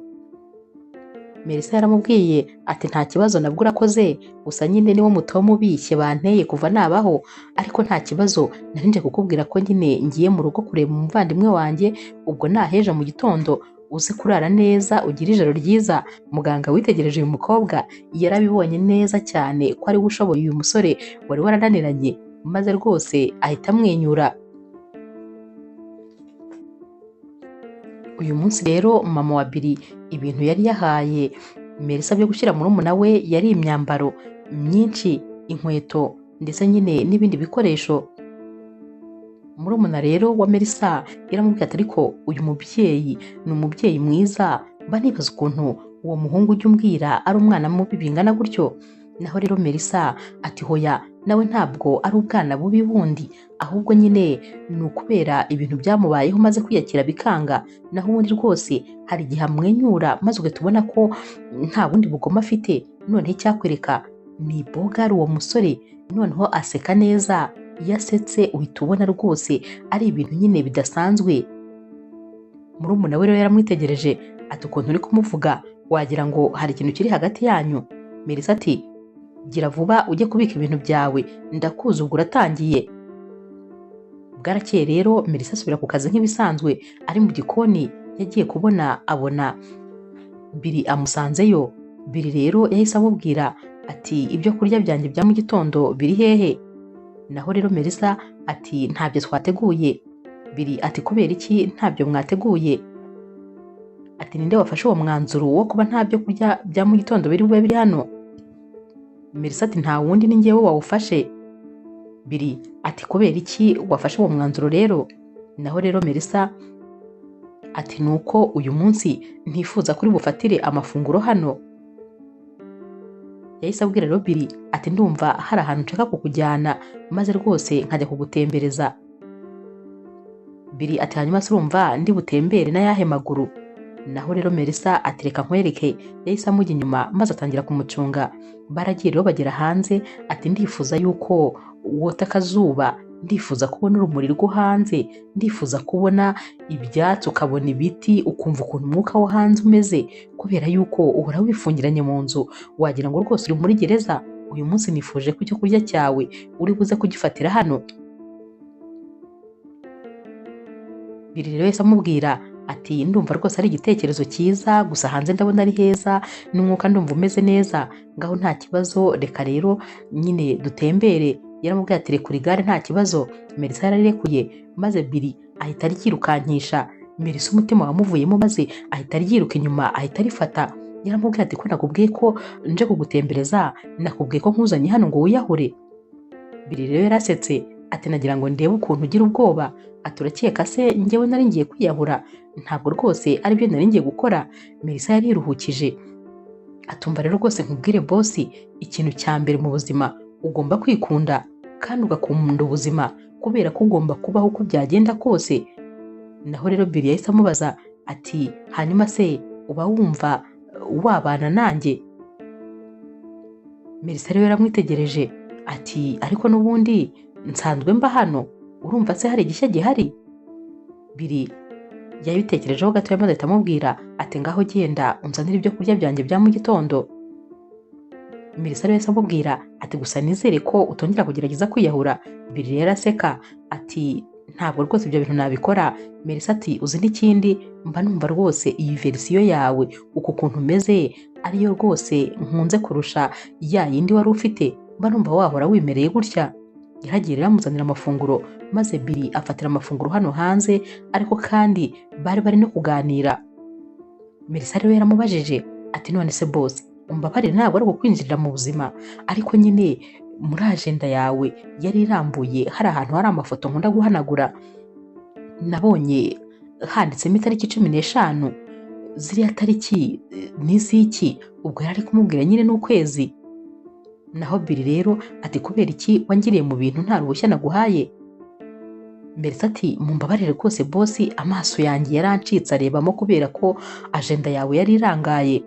Melissa yaramubwiye ati nta kibazo nabwo urakoze, gusa nyine niwo mutomo ubishye banteye kuva nabaho, ariko nta kibazo, nari nje kukubwira ko nyine ngiye mu rugo kureba umuvandimwe wanjye, ubwo naheje mu gitondo uze kurara neza ugire ijoro ryiza. Muganga witegereje uyu mukobwa yarabibonye neza cyane ko ari we ushoboye uyu musore wari warananiranye, maze rwose ahita amwenyura. Uyu munsi rero mama wa Billy ibintu yari yahaye Melissa byo gushyira murumuna we yari imyambaro myinshi, inkweto ndetse nyine n'ibindi bikoresho. Murumuna rero wa Melissa yaramubwiye ati ariko uyu mubyeyi ni umubyeyi mwiza, mba nibaza ukuntu uwo muhungu ujya umbwira ari umwana mubi bingana gutyo. Naho rero Melissa ati hoya, nawe ntabwo ari ubwana bubi bundi, ahubwo nyine ni ukubera ibintu byamubayeho maze kwiyakira bikanga. Naho ubundi rwose hari igihe amwenyura maze ugahita ubona ko nta bundi bugome afite, noneho icyakwereka ni bogari uwo musore, noneho aseka neza. Iyo asetse uhita ubona rwose ari ibintu nyine bidasanzwe. Murumuna we rero yaramwitegereje ati ukuntu uri kumuvuga wagira ngo hari ikintu kiri hagati yanyu. Melissa ati gira vuba ujye kubika ibintu byawe, ndakuzi ubwo uratangiye. Bwarakeye rero Melissa asubira ku kazi nk'ibisanzwe, ari mu gikoni yagiye kubona abona Billy amusanzeyo. Billy rero yahise amubwira ati ibyo kurya byanjye bya mu gitondo biri hehe? Naho rero Melissa ati ntabyo twateguye. Billy ati kubera iki ntabyo mwateguye? Ati ninde wafashe uwo mwanzuro wo kuba ntabyo kurya bya mu gitondo biri bube biri hano? Melissa ati nta wundi ni ngewe wawufashe. Billy ati kubera iki wafashe uwo mwanzuro rero? Naho rero Melissa ati nuko uyu munsi ntifuza kuri bufatire amafunguro hano. Yahise abwira rero Billy ati ndumva hari ahantu nshaka kukujyana maze rwose nkajya kugutembereza. Billy ati hanyuma se urumva ndi butembere n'ayahe maguru? Naho rero Melissa ati reka nkwereke. Yahise amujya inyuma maze atangira kumucunga. Baragiye rero bagera hanze ati ndifuza yuko wota akazuba, ndifuza kubona urumuri rwo hanze, ndifuza kubona ibyatsi ukabona ibiti ukumva ukuntu umwuka wo hanze umeze, kubera yuko uhora wifungiranye mu nzu wagira ngo rwose uri muri gereza. Uyu munsi nifuje ko icyo kurya cyawe uri buze kugifatira hano. Billy rero yahise amubwira ati ndumva rwose ari igitekerezo cyiza, gusa hanze ndabona ari heza n'umwuka ndumva umeze neza, ngaho nta kibazo reka rero nyine dutembere. Yaramubwiye ati rekura igare nta kibazo. Melissa yararekuye maze Billy ahita arikirukankisha. Melissa umutima wamuvuyemo maze ahita ryiruka inyuma ahita arifata. Yaramubwiye ati ko nakubwiye ko nje kugutembereza, nakubwiye ko nkuzanye hano ngo wiyahure. Billy rero yarasetse ati nagira ngo ndebe ukuntu ugira ubwoba. Ati urakeka se njyewe nari ngiye kwiyahura? Ntabwo rwose aribyo nari ngiye gukora. Melissa yariruhukije. Atumva rero rwose nkubwire bosi, ikintu cya mbere mu buzima ugomba kwikunda kandi ugakunda ubuzima kubera ko ugomba kubaho uko byagenda kose. Naho rero Billy yahise amubaza ati hanyuma se uba wumva wabana nanjye? Melissa rero yaramwitegereje ati ariko n'ubundi nsanzwe mba hano, urumva se hari igishya gihari? Billy yabitekerejeho gato maze ahita amubwira ati ngaho genda unzanire ibyo kurya byanjye bya mu gitondo. Melissa rero yahise amubwira ati gusa nizere ko utongera kugerageza kwiyahura. Billy rero aseka ati ntabwo rwose ibyo bintu nabikora. Melissa ati uzi n'ikindi, mba numva rwose iyi verisiyo yawe uko ukuntu umeze ariyo rwose nkunze kurusha ya yindi wari ufite, mba numva wahora wimereye gutya. Yaragiye rero amuzanira amafunguro maze Billy afatira amafunguro hano hanze, ariko kandi bari no kuganira. Melissa rero yaramubajije ati none se boss, umbabarire ntabwo ari ukwinjirira mu buzima, ariko nyine muri agenda yawe yari irambuye hari ahantu hari amafoto nkunda guhanagura, nabonye handitsemo itariki 15. Ziriya tariki ni iziki? Ubwo yari ari kumubwira nyine n'ukwezi. Naho Billy rero ati kubera iki wangiriye mu bintu nta ruhushya naguhaye? Melissa ati mumbabarire rwose bosi, amaso yanjye yarancitse arebamo kubera ko agenda yawe yari irangaye.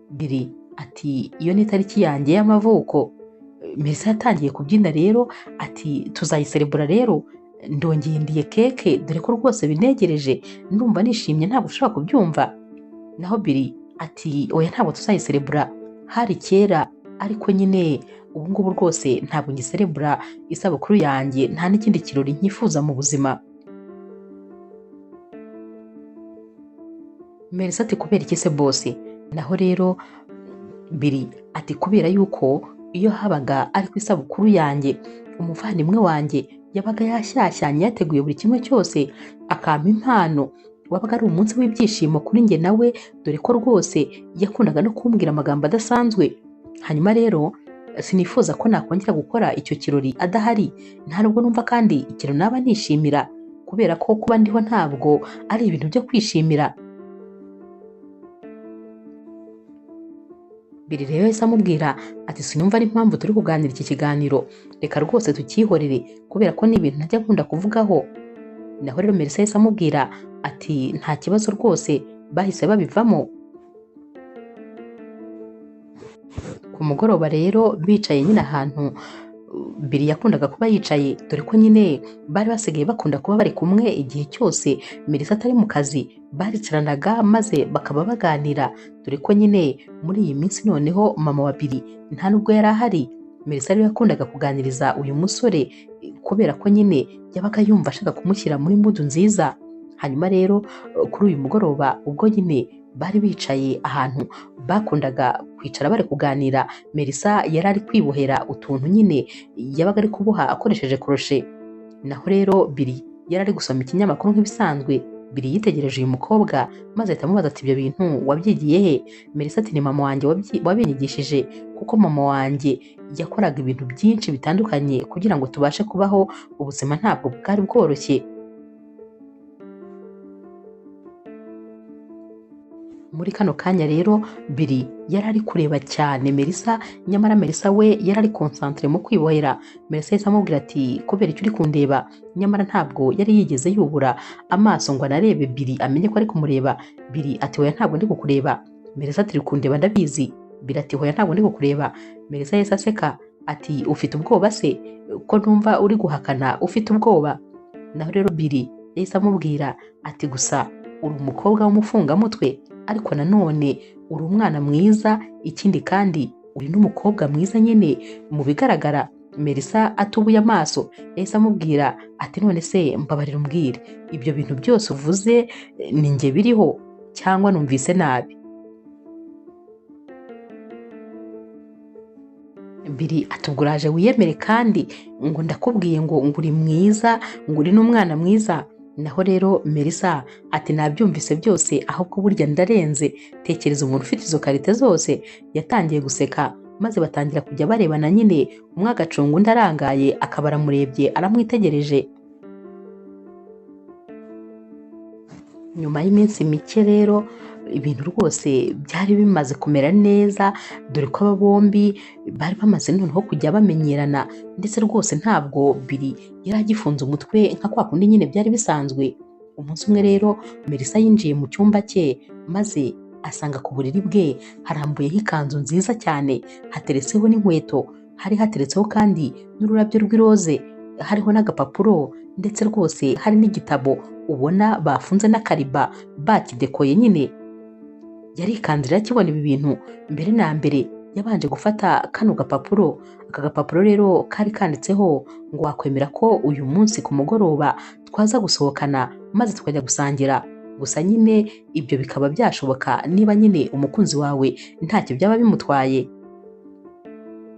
Billy ati iyo ni itariki yanjye y'amavuko. Melissa yatangiye kubyina rero ati tuzayiserebura rero, ndongeye ndiye keke dore ko rwose binegereje, ndumva nishimye ntabwo ushobora kubyumva. Naho Billy ati oya ntabwo tuzayiserebura, hari kera, ariko nyine ubu ngubu rwose ntabwo ngiserebura isabukuru yanjye, nta n'ikindi kirori nkifuza mu buzima. Melissa ati kubera iki se bosi? Naho rero Billy ati kubera yuko iyo habaga ari ku isabukuru yanjye umuvandimwe wanjye yabaga yashyashyanye yateguye buri kimwe cyose akampa impano, wabaga ari umunsi w'ibyishimo kuri njye nawe, dore ko rwose yakundaga no kumbwira amagambo adasanzwe. Hanyuma rero sinifuza ko nakongera gukora icyo kirori adahari, nta nubwo numva kandi ikintu naba nishimira, kubera ko kuba ndiho ntabwo ari ibintu byo kwishimira. Billy rero yahise amubwira ati sinumva ari impamvu turi kuganira iki kiganiro, reka rwose tukihorere kubera ko ni ibintu ntajya nkunda kuvugaho. Naho rero Melissa yahise amubwira ati nta kibazo rwose, bahise babivamo. Ku mugoroba rero bicaye nyine ahantu Billy yakundaga kuba yicaye, dore ko nyine bari basigaye bakunda kuba bari kumwe igihe cyose Melissa atari mu kazi, baricaranaga maze bakaba baganira, dore ko nyine muri iyi minsi noneho mama wa Billy nta nubwo yari ahari. Melissa rero yakundaga kuganiriza uyu musore kubera ko nyine yabaga yumva ashaka kumushyira muri mudu nziza. Hanyuma rero kuri uyu mugoroba ubwo nyine bari bicaye ahantu bakundaga kwicara bari kuganira, Melissa yari ari kwibohera utuntu nyine yabaga ari kuboha akoresheje crochet. Naho rero Billy yari ari gusoma ikinyamakuru nk'ibisanzwe. Billy yitegereje uyu mukobwa maze ahita amubaza ati ibyo bintu wabyigiye he? Melissa ati ni mama wanjye wabinyigishije, kuko mama wanjye yakoraga ibintu byinshi bitandukanye kugira ngo tubashe kubaho, ubuzima ntabwo bwari bworoshye. Muri kano kanya rero Billy yari ari kureba cyane Melissa, nyamara Melissa we yari ari concentre mu kwibohera. Melissa yahise amubwira ati kubera icyo uri kundeba, nyamara ntabwo yari yigeze yubura amaso ngo anarebe Billy amenye ko ari kumureba. Billy ati hoya ntabwo ndi kukureba. Melissa ati uri kundeba ndabizi. Billy ati hoya ntabwo ndi kukureba. Melissa yahise aseka ati ufite ubwoba se ko numva uri guhakana ufite ubwoba? Naho rero Billy yahise amubwira ati gusa uri umukobwa w'umufungamutwe, ariko nanone uri umwana mwiza, ikindi kandi uri n'umukobwa mwiza nyine mu bigaragara. Melissa atubuye amaso yahise amubwira ati none se mbabarira umbwire, ibyo bintu byose uvuze ni njye biriho cyangwa numvise nabi? Billy atubwiraje wiyemere kandi ngo ndakubwiye ngo uri mwiza, ngo uri n'umwana mwiza. naho rero Melissa ati nabyumvise byose ahubwo burya ndarenze, tekereza umuntu ufite izo karite zose. Yatangiye guseka maze batangira kujya barebana nyine, umwe agacunga undi arangaye akaba aramurebye aramwitegereje. Nyuma y'iminsi mike rero ibintu rwose byari bimaze kumera neza, dore ko aba bombi bari bamaze noneho kujya bamenyerana, ndetse rwose ntabwo Billy yari agifunze umutwe nka kwa kundi nyine byari bisanzwe. Umunsi umwe rero Melissa yinjiye mu cyumba cye maze asanga ku buriri bwe harambuyeho ikanzu nziza cyane, hateretseho n'inkweto, hari hateretseho kandi n'ururabyo rw'iroze, hariho n'agapapuro, ndetse rwose hari n'igitabo ubona bafunze n'akariba bakidekoye nyine. Yarikanze akibona ibi bintu, mbere na mbere yabanje gufata kano gapapuro. Aka gapapuro rero kari kanditseho ngo wakwemera ko uyu munsi ku mugoroba twaza gusohokana maze tukajya gusangira, gusa nyine ibyo bikaba byashoboka niba nyine umukunzi wawe ntacyo byaba bimutwaye.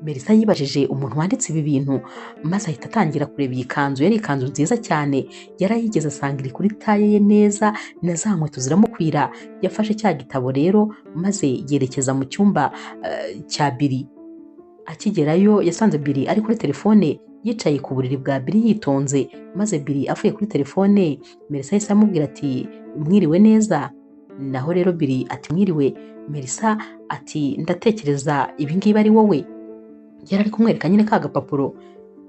Melissa yibajije umuntu wanditse ibi bintu maze ahita atangira kureba iyi kanzu. Yari ikanzu nziza cyane, yarayigeze asanga iri kuri taye ye neza, na za nkweto ziramukwira. Yafashe cya gitabo rero maze yerekeza mu cyumba cya Billy. Akigerayo yasanze Billy ari kuri telefone yicaye ku buriri bwa Billy yitonze, maze Billy avuye kuri telefone Melissa yahise amubwira ati mwiriwe neza. Naho rero Billy ati mwiriwe. Melissa ati ndatekereza ibi ngibi ari wowe. Yari ari kumwereka nyine ka gapapuro.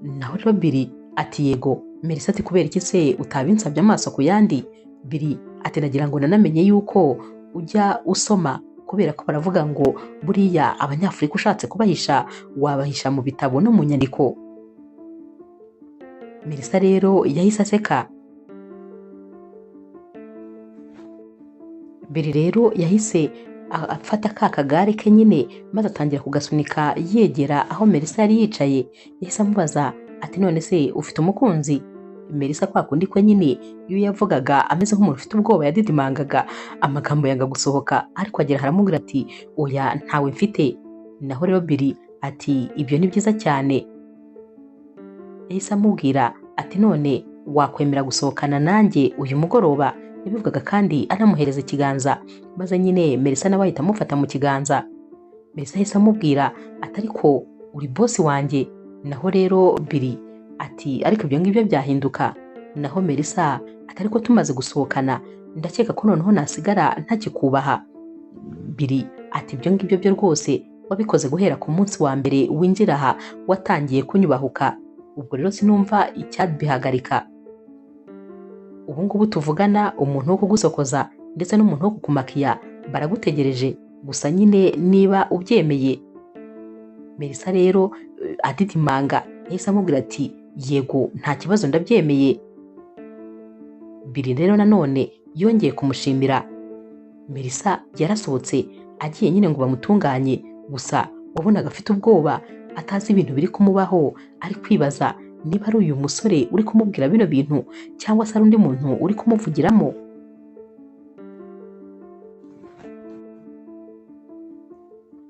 Naho rero Billy ati yego. Melissa ati kubera iki se utabinsabye amaso ku yandi? Billy ati nagira ngo nanamenye yuko ujya usoma, kubera ko baravuga ngo buriya Abanyafurika ushatse kubahisha wabahisha mu bitabo no mu nyandiko. Melissa rero yahise aseka. Billy rero yahise afata ka kagare ke nyine maze atangira kugasunika yegera aho Melissa yari yicaye. Yahise amubaza ati none se ufite umukunzi? Melissa kwa kundi kwe nyine iyo yavugaga ameze nk'umuntu ufite ubwoba yadidimangaga, amagambo yanga gusohoka, ariko agera haramubwira ati oya ntawe mfite. Naho rero Billy ati ibyo ni byiza cyane. Yahise amubwira ati none wakwemera gusohokana nanjye uyu mugoroba? Yabivugaga kandi anamuhereza ikiganza, maze nyine Melissa nawe ahita amufata mu kiganza. Melissa yahise amubwira ati ariko uri bosi wanjye. Naho rero Billy ati ariko ibyo ngibyo byahinduka. Naho Melissa ati ariko tumaze gusohokana ndakeka ko noneho nasigara ntakikubaha. Billy ati ibyo ngibyo byo rwose wabikoze guhera ku munsi wa mbere winjira aha, watangiye kunyubahuka. Ubwo rero sinumva icyabihagarika. Ubu ngubu tuvugana umuntu wo kugusokoza ndetse n'umuntu wo kukumakiya baragutegereje, gusa nyine niba ubyemeye. Melissa rero adidimanga yahise amubwira ati yego nta kibazo ndabyemeye. Billy rero nanone yongeye kumushimira. Melissa yarasohotse agiye nyine ngo bamutunganye, gusa wabonaga afite ubwoba atazi ibintu biri kumubaho, ari kwibaza niba ari uyu musore uri kumubwira bino bintu cyangwa se ari undi muntu uri kumuvugiramo.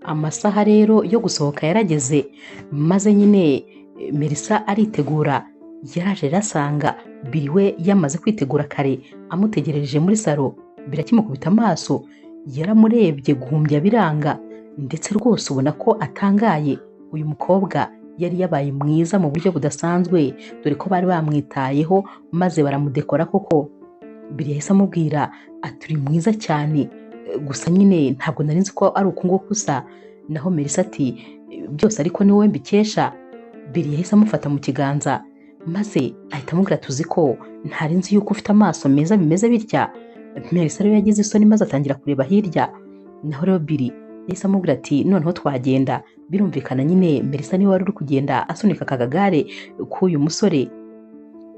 Amasaha rero yo gusohoka yarageze, maze nyine Melissa aritegura. Yaraje rasanga Billy we yamaze kwitegura kare, amutegerereje muri salo. Birakimukubita amaso, yaramurebye guhumbya biranga, ndetse rwose ubona ko atangaye. Uyu mukobwa yari yabaye mwiza mu buryo budasanzwe, dore ko bari bamwitayeho maze baramudekora koko. Billy yahise amubwira ati uri mwiza cyane, gusa nyine ntabwo nari nzi ko ari uku nguku usa. Naho Melissa ati byose ariko ni wowe mbikesha. Billy yahise amufata mu kiganza maze ahita amubwira tuzi ko ntari nzi yuko ufite amaso meza bimeze bitya. Melissa rero yagize isoni maze atangira kureba hirya. Naho rero Billy yahise amubwira ati noneho twagenda. Birumvikana nyine Melissa niwe wari uri kugenda asunika akagare k'uyu musore.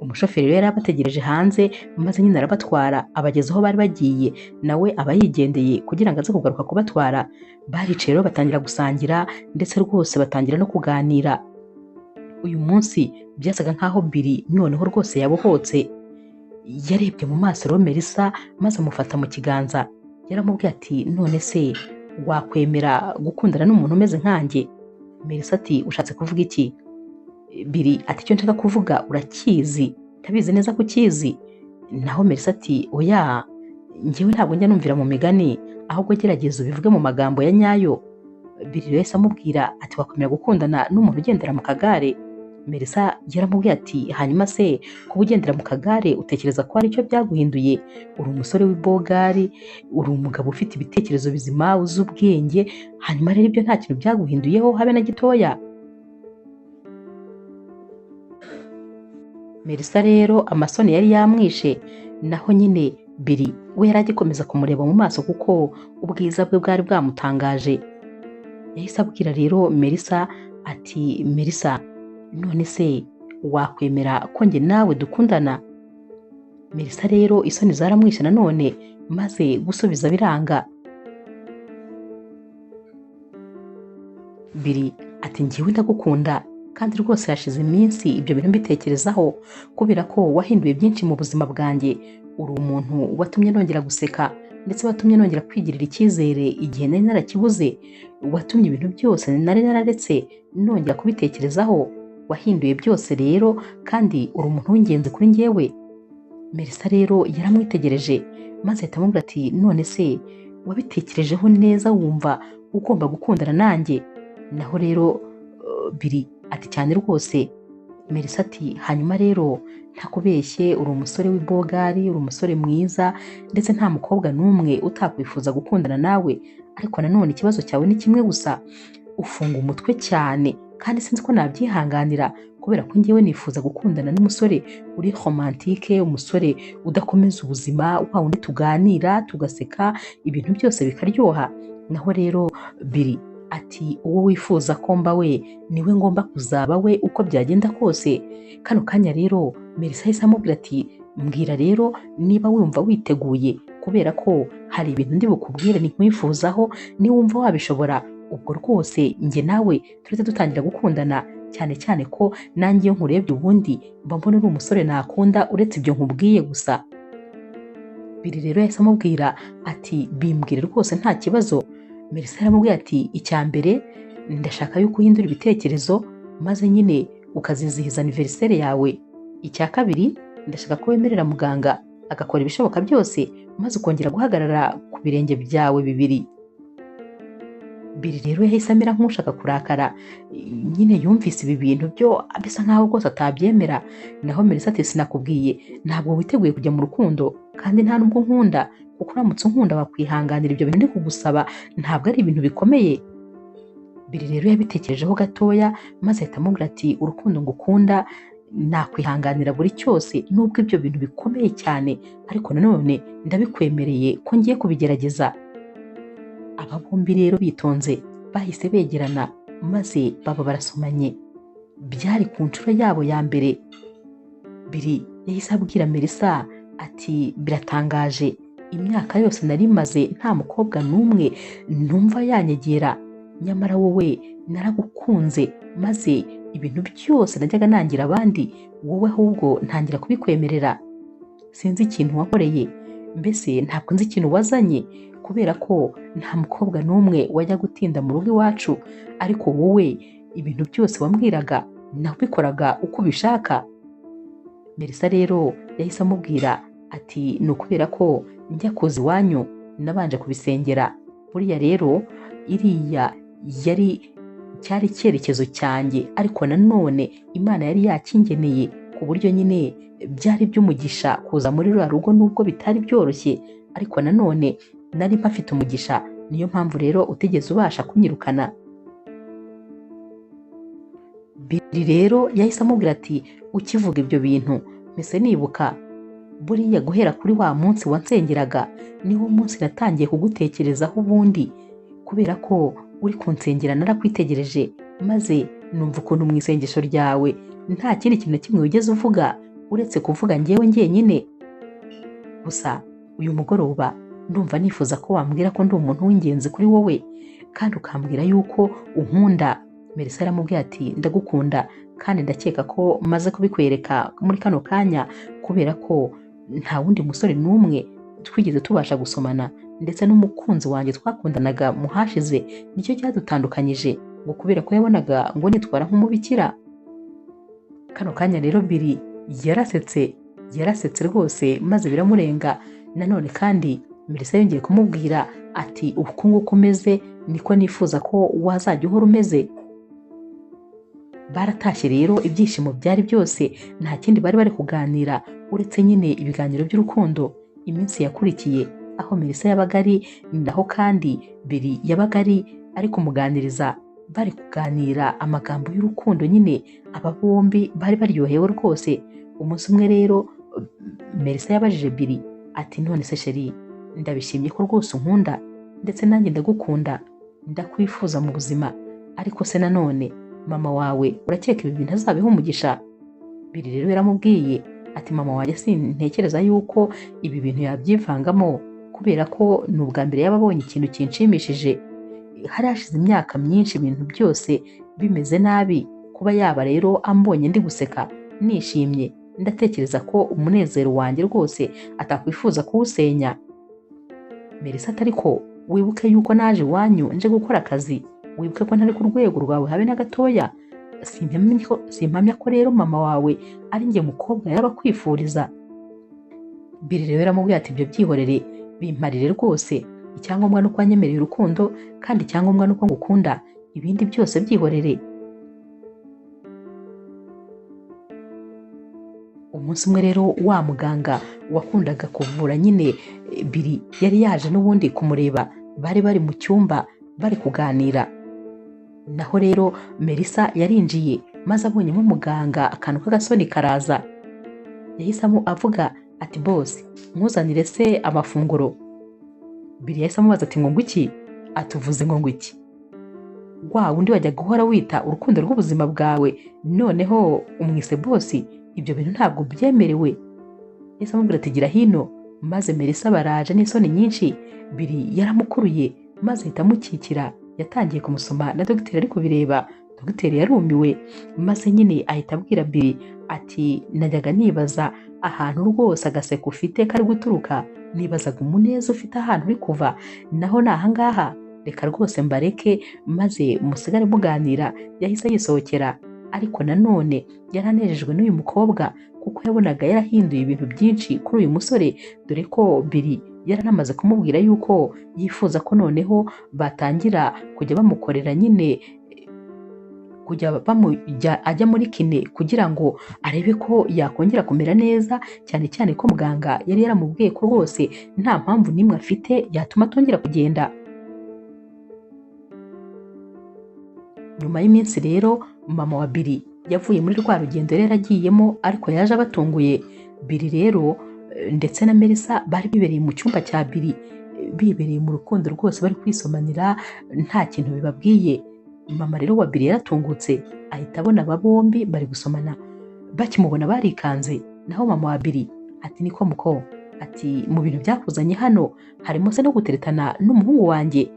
Umushoferi rero yarabategereje hanze maze nyine arabatwara abageza aho bari bagiye, nawe aba yigendeye kugira ngo aze kugaruka kubatwara. Baricaye rero batangira gusangira, ndetse rwose batangira no kuganira. Uyu munsi byasaga nkaho Billy noneho rwose yabohotse. Yarebye mu maso rero Melissa maze amufata mu kiganza. Yaramubwiye ati none se wakwemera gukundana n'umuntu umeze nkanjye? Melissa ati ushatse kuvuga iki? Billy ati icyo nshaka kuvuga urakizi, ndabizi neza ko ukizi. naho Melissa ati oya, njyewe ntabwo njya numvira mu migani, ahubwo gerageza ubivuge mu magambo ya nyayo. Billy rero yahise amubwira ati wakwemera gukundana n'umuntu ugendera mu kagare? Melissa yaramubwiye ati hanyuma se kuba ugendera mu kagare utekereza ko hari icyo byaguhinduye? Uri umusore w'ibogari, uri umugabo ufite ibitekerezo bizima, uzi ubwenge, hanyuma rero ibyo nta kintu byaguhinduyeho habe na gitoya? Melissa rero amasoni yari yamwishe, naho nyine Billy we yari agikomeza kumureba mu maso kuko ubwiza bwe bwari bwamutangaje. Yahise abwira rero Melissa ati Melissa, none se wakwemera ko njye nawe dukundana? Melissa rero isoni zaramwishe nanone, maze gusubiza biranga. Billy ati njyewe ndagukunda, kandi rwose hashize iminsi ibyo bintu mbitekerezaho, kubera ko wahinduye byinshi mu buzima bwanjye. Uri umuntu watumye nongera guseka, ndetse watumye nongera kwigirira icyizere igihe nari narakibuze. Watumye ibintu byose nari nararetse nongera kubitekerezaho. Wahinduye byose rero, kandi uri umuntu w'ingenzi kuri njyewe. Melissa rero yaramwitegereje, maze ahita amubwira ati none se wabitekerejeho neza wumva ugomba gukundana nanjye? Naho rero Billy ati cyane rwose. Melissa ati hanyuma rero ntakubeshye, uri umusore w'ibogari, uri umusore mwiza, ndetse nta mukobwa n'umwe utakwifuza gukundana nawe, ariko nanone ikibazo cyawe ni kimwe gusa, ufunga umutwe cyane, kandi sinzi ko nabyihanganira, kubera ko njyewe nifuza gukundana n'umusore uri romantike, umusore udakomeza ubuzima, wa wundi tuganira tugaseka ibintu byose bikaryoha. Naho rero Billy ati uwo wifuza ko mba we niwe ngomba kuzaba we uko byagenda kose. Kano kanya rero Melissa yahise amubwira ati mbwira rero niba wumva witeguye, kubera ko hari ibintu ndi bukubwire nkwifuzaho, niwumva wabishobora ubwo rwose njye nawe turetse dutangira gukundana, cyane cyane ko nanjye iyo nkurebye ubundi mba mbona uri umusore nakunda uretse ibyo nkubwiye gusa. Billy rero yahise amubwira ati bimbwire rwose nta kibazo. Melissa yaramubwiye ati icya mbere ndashaka yuko uhindura ibitekerezo, maze nyine ukazizihiza aniveriseri yawe. Icya kabiri ndashaka ko wemerera muganga agakora ibishoboka byose, maze ukongera guhagarara ku birenge byawe bibiri. Billy rero yahise amera nk'ushaka kurakara, nyine yumvise ibi bintu byo bisa nkaho rwose atabyemera. Naho Melissa ati sinakubwiye ntabwo witeguye kujya mu rukundo, kandi nta nubwo nkunda, kuko uramutse unkunda wakwihanganira ibyo bintu ndi kugusaba, ntabwo ari ibintu bikomeye. Billy rero yabitekerejeho gatoya, maze ahita amubwira ati urukundo ngukunda nakwihanganira buri cyose, nubwo ibyo bintu bikomeye cyane, ariko nanone ndabikwemereye ko ngiye kubigerageza. Aba bombi rero bitonze bahise begerana, maze baba barasomanye. Byari ku nshuro yabo ya mbere. Billy yahise abwira Melissa ati biratangaje, imyaka yose nari maze nta mukobwa n'umwe numva yanyegera, nyamara wowe naragukunze, maze ibintu byose najyaga nangira abandi, wowe ahubwo ntangira kubikwemerera. Sinzi ikintu wakoreye, mbese ntabwo nzi ikintu wazanye, kubera ko nta mukobwa n'umwe wajya gutinda mu rugo iwacu, ariko wowe ibintu byose wambwiraga nabikoraga uko ubishaka. Melissa rero yahise amubwira ati ni ukubera ko njya kuza iwanyu nabanje kubisengera, buriya rero iriya cyari icyerekezo cyanjye, ariko nanone Imana yari yakingeneye ku buryo nyine byari by'umugisha kuza muri ruriya rugo, nubwo bitari byoroshye, ariko nanone nari mpafite umugisha, niyo mpamvu rero utigeze ubasha kunyirukana. Billy rero yahise amubwira ati ukivuga ibyo bintu mpise nibuka, buriya guhera kuri wa munsi wansengeraga niwo munsi natangiye kugutekerezaho ubundi, kubera ko uri kunsengera narakwitegereje, maze numva ukuntu mu isengesho ryawe nta kindi kintu na kimwe wigeze uvuga uretse kuvuga njyewe njyenyine. Gusa uyu mugoroba ndumva nifuza ko wambwira ko ndi umuntu w'ingenzi kuri wowe, kandi ukambwira yuko unkunda. Melissa yaramubwiye ati ndagukunda, kandi ndakeka ko maze kubikwereka muri kano kanya, kubera ko nta wundi musore n'umwe twigeze tubasha gusomana, ndetse n'umukunzi wanjye twakundanaga mu hashize nicyo cyadutandukanyije, ngo kubera ko yabonaga ngo nitwara nk'umubikira. Kano kanya rero Billy yarasetse, yarasetse rwose maze biramurenga. Nanone kandi Melissa yongeye kumubwira ati uku nguku umeze niko nifuza ko wazajya uhora umeze. Baratashye rero ibyishimo byari byose, nta kindi bari bari kuganira uretse nyine ibiganiro by'urukundo. Iminsi yakurikiye aho Melissa yabaga ari ni naho kandi Billy yabaga ari kumuganiriza, bari kuganira amagambo y'urukundo nyine. Aba bombi bari baryohewe rwose. Umunsi umwe rero Melissa yabajije Billy ati none se sheri, ndabishimye ko rwose unkunda ndetse nanjye ndagukunda, ndakwifuza mu buzima, ariko se nanone mama wawe urakeka ibi bintu azabiha umugisha? Billy rero yaramubwiye ati mama wanjye sintekereza yuko ibi bintu yabyivangamo, kubera ko ni ubwa mbere yaba abonye ikintu kinshimishije. Hari hashize imyaka myinshi ibintu byose bimeze nabi, kuba yaba rero ambonye ndi guseka nishimye, ndatekereza ko umunezero wanjye rwose atakwifuza kuwusenya. Melissa ati ariko wibuke yuko naje iwanyu nje gukora akazi, wibuke ko ntari ku rwego rwawe habe na gatoya. Simpamya ko rero mama wawe ari njye mukobwa yaba akwifuriza. Billy rero yaramubwiye ati ibyo byihorere, bimparire rwose, icyangombwa nuko wanyemereye urukundo kandi icyangombwa nuko ngukunda, ibindi byose byihorere. Umunsi umwe rero wa muganga wakundaga kuvura nyine Billy yari yaje n'ubundi kumureba, bari bari mu cyumba bari kuganira. Naho rero Melissa yarinjiye maze abonyemo umuganga akantu k'agasoni karaza, yahisemo avuga ati boss nkuzanire se amafunguro. Billy yahise amubaza ati ngo iki? Atuvuze ngo iki? Wa undi wajya guhora wita urukundo rw'ubuzima bwawe noneho umwise boss? Ibyo bintu ntabwo byemerewe. Yahise amubwira ati gira hino. Maze Melissa baraje n'isoni nyinshi, Billy yaramukuruye maze ahita amukikira, yatangiye kumusoma na dogiteri ari kubireba. Dogiteri yarumiwe maze nyine ahita abwira Billy ati najyaga nibaza ahantu rwose agaseka ufite kari guturuka, nibazaga umuneza ufite ahantu uri kuva, naho ni ahangaha, reka rwose mbareke maze musigare muganira. Yahise yisohokera, ariko nanone yaranejejwe n'uyu mukobwa kuko yabonaga yarahinduye ibintu byinshi kuri uyu musore, dore ko Billy yaranamaze kumubwira yuko yifuza ko noneho batangira kujya bamukorera nyine, kujya ajya muri kine kugira ngo arebe ko yakongera kumera neza, cyane cyane ko muganga yari yaramubwiye ko rwose nta mpamvu n'imwe afite yatuma atongera kugenda. Nyuma y'iminsi rero mama wa Billy yavuye muri rwa rugendo rero agiyemo, ariko yaje abatunguye. Billy rero ndetse na Melissa bari bibereye mu cyumba cya Billy, bibereye mu rukundo rwose, bari kwisomanira nta kintu bibabwiye. Mama rero wa Billy yaratungutse ahita abona aba bombi bari gusomana, bakimubona barikanze. Naho mama wa Billy ati niko muko, ati mu bintu byakuzanye hano harimo se no guteretana n'umuhungu wanjye?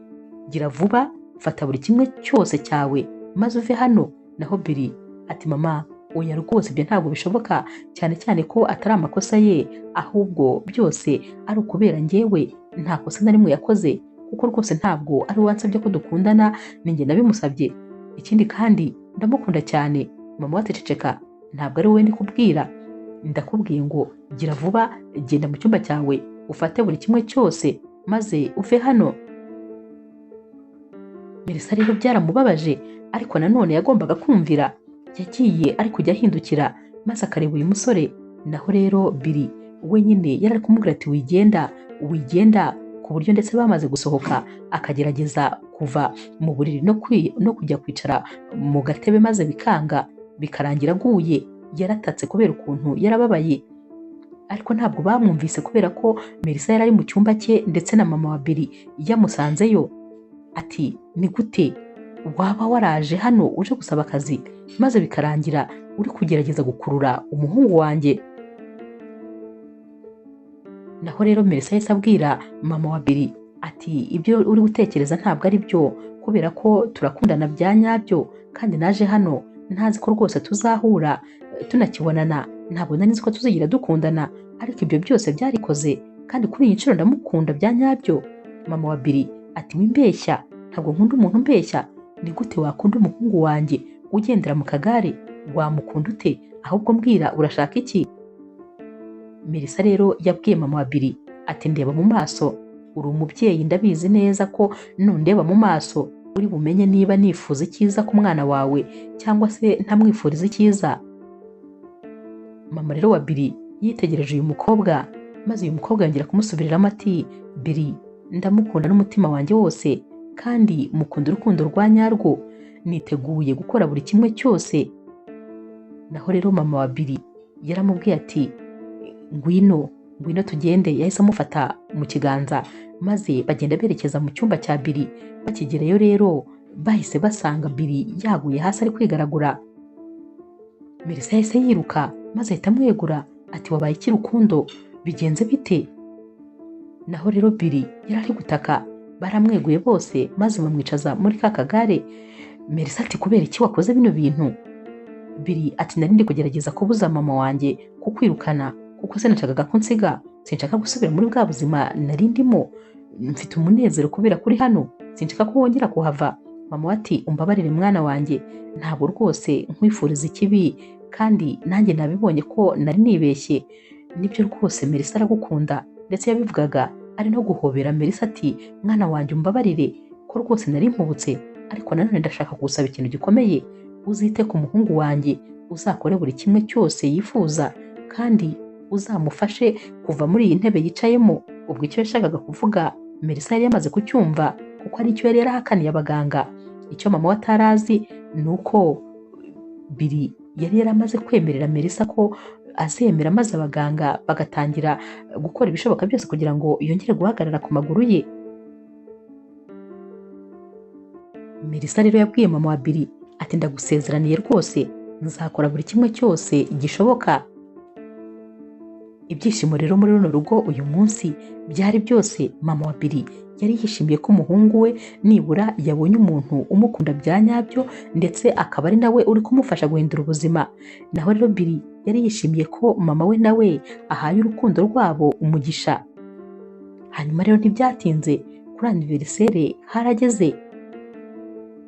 Gira vuba fata buri kimwe cyose cyawe maze uve hano. Naho Billy ati mama oya rwose ibyo ntabwo bishoboka, cyane cyane ko atari amakosa ye, ahubwo byose ari ukubera njyewe, nta kosa na rimwe yakoze, kuko rwose ntabwo ari wansabye ko dukundana, ninjye nabimusabye. Ikindi kandi ndamukunda cyane. Mama watececeka, ntabwo ari wowe ndi kubwira, ndakubwiye ngo gira vuba genda mu cyumba cyawe ufate buri kimwe cyose maze uve hano. Melissa rero byaramubabaje, ariko nanone yagombaga kumvira. Yagiye ari kujya ahindukira maze akareba uyu musore. Naho rero Billy we nyine yari ari kumubwira ati wigenda, ku buryo ndetse bamaze gusohoka akagerageza kuva mu buriri no kujya kwicara mu gatebe, maze bikanga, bikarangira aguye. Yaratatse kubera ukuntu yarababaye, ariko ntabwo bamwumvise kubera ko Melissa yari ari mu cyumba cye ndetse na mama wa Billy yamusanzeyo. Ati ni gute waba waraje hano uje gusaba akazi maze bikarangira uri kugerageza gukurura umuhungu wanjye? Naho rero Melissa yahise abwira mama wa Billy ati ibyo uri gutekereza ntabwo ari byo, kubera ko turakundana bya nyabyo, kandi naje hano ntazi ko rwose tuzahura tunakibonana, ntabwo nari nzi ko tuzigira dukundana, ariko ibyo byose byarikoze, kandi kuri iyi nshuro ndamukunda bya nyabyo. Mama wa Billy ati wimbeshya, ntabwo nkunda umuntu umbeshya. Ni gute wakunda umuhungu wanjye ugendera mu kagare? Wamukunda ute? Ahubwo mbwira urashaka iki? Melissa rero yabwiye mama wa Billy ati ndeba mu maso, uri umubyeyi ndabizi neza ko nundeba mu maso uri bumenye niba nifuza icyiza ku mwana wawe cyangwa se ntamwifuriza icyiza. Mama rero wa Billy yitegereje uyu mukobwa, maze uyu mukobwa yongera kumusubiriramo ati Billy, ndamukunda n'umutima wanjye wose kandi mukunda urukundo rwa nyarwo, niteguye gukora buri kimwe cyose. Naho rero mama wa Billy yaramubwiye ati ngwino tugende. Yahise amufata mu kiganza maze bagenda berekeza mu cyumba cya Billy. Bakigerayo rero bahise basanga Billy yaguye hasi ari kwigaragura. Melissa yahise yiruka maze ahita amwegura ati wabaye iki Rukundo, bigenze bite? Naho rero Billy yari ari gutaka, baramweguye bose maze bamwicaza muri ka kagare. Melissa ati kubera iki wakoze bino bintu? Billy ati nari ndi kugerageza kubuza mama wanjye kukwirukana kuko sinashakaga ko nsiga, sinshaka gusubira muri bwa buzima nari ndimo, mfite umunezero kubera kuri hano, sinshaka ko wongera kuhava. Mama ati umbabarire mwana wanjye, ntabwo rwose nkwifuriza ikibi kandi nanjye nabibonye ko nari nibeshye. Nibyo rwose Melissa aragukunda, ndetse yabivugaga ari no guhobera Melissa ati mwana wanjye umbabarire ko rwose nari mpubutse, ariko nanone ndashaka kugusaba ikintu gikomeye, uzite ku muhungu wanjye, uzakore buri kimwe cyose yifuza kandi uzamufashe kuva muri iyi ntebe yicayemo. Ubwo icyo yashakaga kuvuga Melissa yari yamaze kucyumva kuko ari cyo yari yarahakaniye abaganga. Icyo mama we atarazi ni uko Billy yari yaramaze kwemerera Melissa ko azemera, maze abaganga bagatangira gukora ibishoboka byose kugira ngo yongere guhagarara ku maguru ye. Melissa rero yabwiye mama wa Billy ati ndagusezeraniye rwose nzakora buri kimwe cyose gishoboka. Ibyishimo rero muri runo rugo uyu munsi byari byose. Mama wa Billy yari yishimiye ko umuhungu we nibura yabonye umuntu umukunda bya nyabyo, ndetse akaba ari nawe uri kumufasha guhindura ubuzima. Naho rero Billy yari yishimiye ko mama we nawe ahaye urukundo rwabo umugisha. Hanyuma rero ntibyatinze, kuri anniversaire harageze.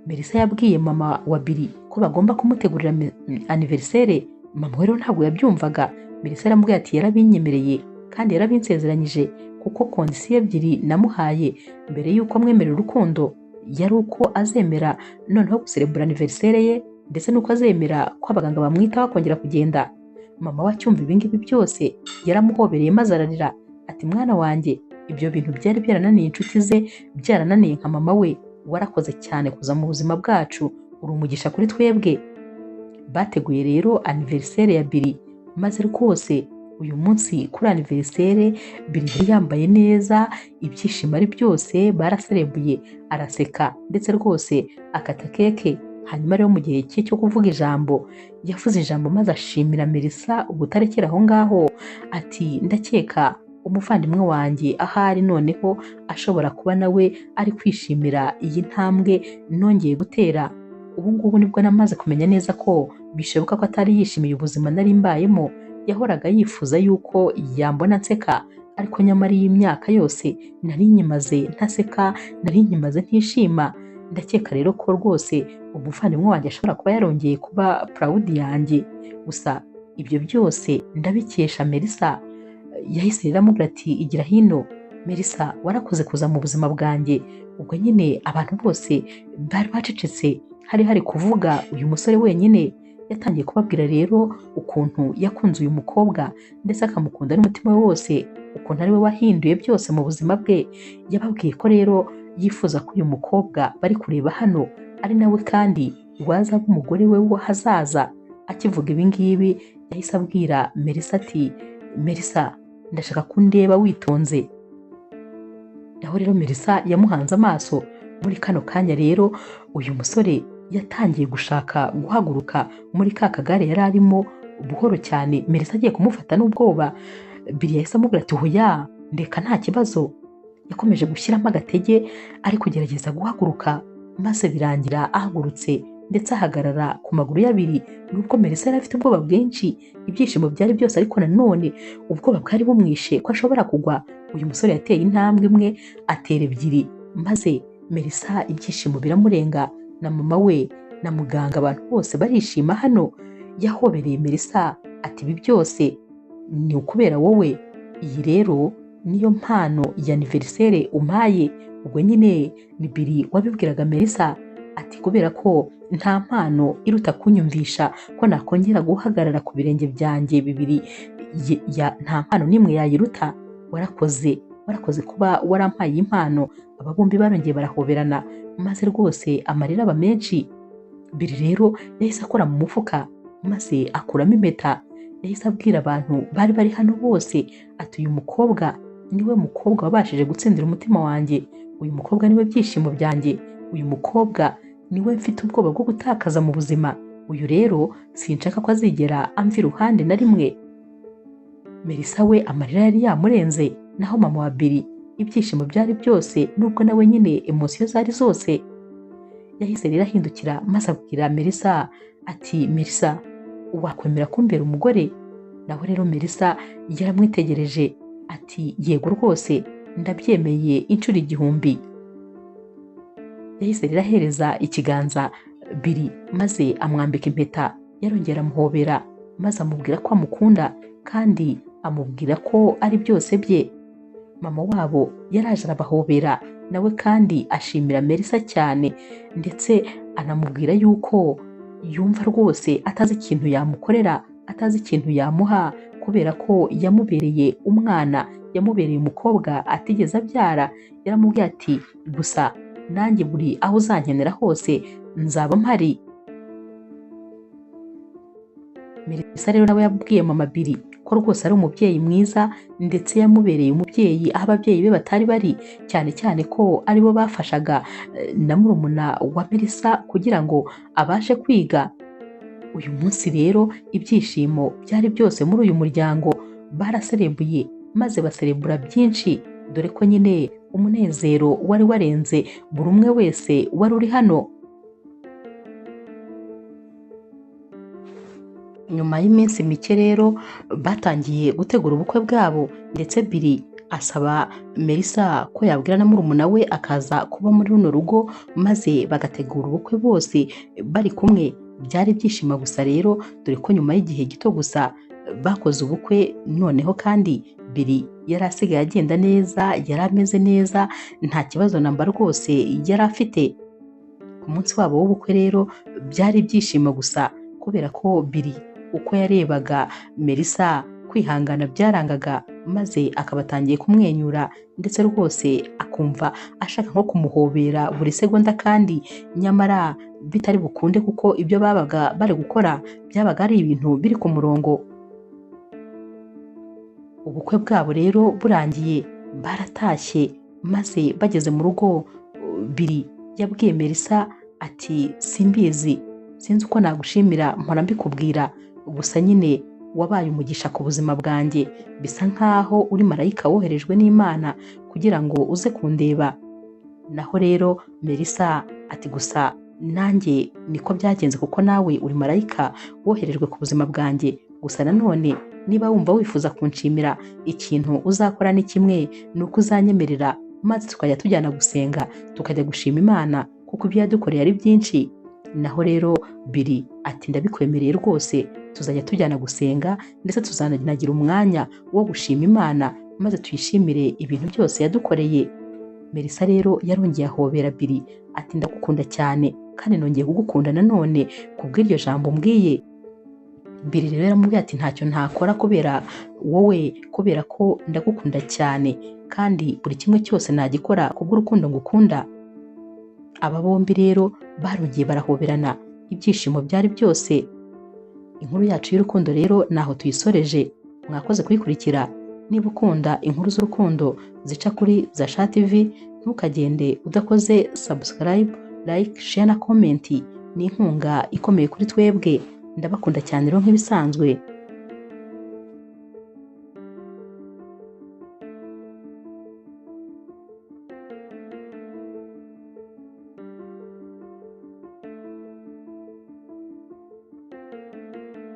Melissa yabwiye mama wa Billy ko bagomba kumutegurira anniversaire. Mama we rero ntabwo yabyumvaga. Melissa yaramubwiye ati yarabinyemereye kandi yarabinsezeranyije kuko kondisiyo ebyiri namuhaye mbere y'uko amwemerera urukundo yari uko azemera noneho guserebura anniversaire ye, ndetse n'uko azemera ko abaganga bamwitaho akongera kugenda. Mama we acyumva ibingibi byose yaramuhobereye maze ararira ati mwana wanjye, ibyo bintu byari byarananiye inshuti ze, byarananiye nka mama we, warakoze cyane kuza mu buzima bwacu, uri umugisha kuri twebwe. Bateguye rero anniversaire ya Billy, maze rwose uyu munsi kuri anniversaire Billy yari yambaye neza, ibyishimo ari byose, baraserebuye, araseka ndetse rwose akata keke. Hanyuma rero mu gihe cye cyo kuvuga ijambo, yavuze ijambo maze ashimira Melissa ubutarekera aho ngaho ati ndakeka umuvandimwe wanjye ahari noneho ashobora kuba nawe ari kwishimira iyi ntambwe nongeye gutera. Ubu ngubu nibwo namaze kumenya neza ko bishoboka ko atari yishimiye ubuzima nari mbayemo. Yahoraga yifuza yuko yambona nseka, ariko nyamara iyi myaka yose nari nyimaze ntaseka, nari nyimaze ntishima. Ndakeka rero ko rwose umuvandimwe wanjye ashobora kuba yarongeye kuba proud yanjye. Gusa ibyo byose ndabikesha Melissa. Yahise rero amubwira ati igira hino Melissa, warakoze kuza mu buzima bwanjye. Ubwo nyine abantu bose bari bacecetse, hari kuvuga uyu musore wenyine. Yatangiye kubabwira rero ukuntu yakunze uyu mukobwa ndetse akamukunda n'umutima we wose, ukuntu ari we wahinduye byose mu buzima bwe. Yababwiye ko rero yifuza ko uyu mukobwa bari kureba hano ari nawe kandi waza umugore we w'ahazaza. Akivuga ibi ngibi yahise abwira Melissa ati Melissa, ndashaka kundeba witonze. Naho rero Melissa yamuhanze amaso. Muri kano kanya rero uyu musore yatangiye gushaka guhaguruka muri ka kagare yari arimo buhoro cyane. Melissa agiye kumufata n'ubwoba, Billy yahise amubwira ati hoya ndeka nta kibazo. Yakomeje gushyiramo agatege ari kugerageza guhaguruka, maze birangira ahagurutse ndetse ahagarara ku maguru ye abiri. Nubwo Melissa yari afite ubwoba bwinshi, ibyishimo byari byose, ariko nanone ubwoba bwari bumwishe ko ashobora kugwa. Uyu musore yateye intambwe imwe atera ebyiri, maze Melissa ibyishimo biramurenga. Na mama we na muganga, abantu bose barishima hano. Yahobereye Melissa ati ibi byose ni ukubera wowe. Iyi rero niyo mpano ya aniveriseri umpaye. Ubwo nyine ni Billy wabibwiraga Melissa ati kubera ko nta mpano iruta kunyumvisha ko nakongera guhagarara ku birenge byanjye bibiri, nta mpano n'imwe yayiruta. Warakoze kuba warampaye iyi mpano. Aba bombi barongeye barahoberana maze rwose amarira aba menshi. Billy rero yahise akora mu mufuka maze akuramo impeta. Yahise abwira abantu bari bari hano bose ati uyu mukobwa niwe mukobwa wabashije gutsindira umutima wanjye. Uyu mukobwa niwe byishimo byanjye. Uyu mukobwa niwe mfite ubwoba bwo gutakaza mu buzima. Uyu rero sinshaka ko azigera amva iruhande na rimwe. Melissa we amarira yari yamurenze, naho mama wa Billy ibyishimo byari byose, nubwo nawe nyine emosiyo zari zose. Yahise rero ahindukira maze abwira Melissa ati Melissa, wakwemera kumbera umugore? Naho rero Melissa yaramwitegereje ati yego rwose ndabyemeye inshuro 1000. Yahise rero ahereza ikiganza Billy maze amwambika impeta. Yarongera amuhobera maze amubwira ko amukunda kandi amubwira ko ari byose bye. Mama wabo yaraje arabahobera nawe kandi ashimira Melissa cyane, ndetse anamubwira yuko yumva rwose atazi ikintu yamukorera, atazi ikintu yamuha, kubera ko yamubereye umwana, yamubereye umukobwa atigeze abyara. Yaramubwiye ati gusa nanjye buri aho uzankenera hose nzaba mpari. Melissa rero nawe yabwiye mama Billy ko rwose ari umubyeyi mwiza, ndetse yamubereye umubyeyi aho ababyeyi be batari bari, cyane cyane ko aribo bafashaga na murumuna wa Melissa kugira ngo abashe kwiga. Uyu munsi rero ibyishimo byari byose muri uyu muryango. Baraserebuye maze baserebura byinshi, dore ko nyine umunezero wari warenze buri umwe wese wari uri hano. Nyuma y'iminsi mike rero batangiye gutegura ubukwe bwabo, ndetse Billy asaba Melissa ko yabwira na murumuna we akaza kuba muri runo rugo maze bagategura ubukwe bose bari kumwe. Byari ibyishimo gusa rero, dore ko nyuma y'igihe gito gusa bakoze ubukwe. Noneho kandi Billy yari asigaye agenda neza, yari ameze neza, nta kibazo namba rwose yari afite. Ku munsi wabo w'ubukwe rero byari ibyishimo gusa, kubera ko Billy uko yarebaga Melissa kwihangana byarangaga, maze akaba atangiye kumwenyura, ndetse rwose akumva ashaka nko kumuhobera buri segonda, kandi nyamara bitari bukunde kuko ibyo babaga bari gukora byabaga ari ibintu biri ku murongo. Ubukwe bwabo rero burangiye baratashye, maze bageze mu rugo Billy yabwiye Melissa ati simbizi, sinzi uko nagushimira, mpora mbikubwira, gusa nyine wabaye umugisha ku buzima bwanjye. Bisa nkaho uri marayika woherejwe n'Imana kugira ngo uze kundeba. Naho rero Melissa ati gusa nanjye niko byagenze, kuko nawe uri marayika woherejwe ku buzima bwanjye. Gusa nanone niba wumva wifuza kunshimira, ikintu uzakora ni kimwe, ni uko uzanyemerera maze tukajya tujyana gusenga, tukajya gushima Imana, kuko ibyo yadukoreye ari byinshi. Naho rero Billy ati ndabikwemereye rwose, tuzajya tujyana gusenga, ndetse tuzanagira umwanya wo gushima Imana maze tuyishimire ibintu byose yadukoreye. Melissa rero yarongeye ahobera Billy ati ndagukunda cyane, kandi nongeye kugukunda nanone kubw'iryo jambo mbwiye. Billy rero yaramubwiye ati ntacyo ntakora kubera wowe, kubera ko ndagukunda cyane, kandi buri kimwe cyose nagikora kubw'urukundo ngukunda. Aba bombi rero barongeye barahoberana, ibyishimo byari byose. Inkuru yacu y'urukundo rero naho tuyisoreje. Mwakoze kuyikurikira. Niba ukunda inkuru z'urukundo zica kuri Zasha TV, ntukagende udakoze subscribe, like, share na comment. Ni inkunga ikomeye kuri twebwe. Ndabakunda cyane rero nk'ibisanzwe.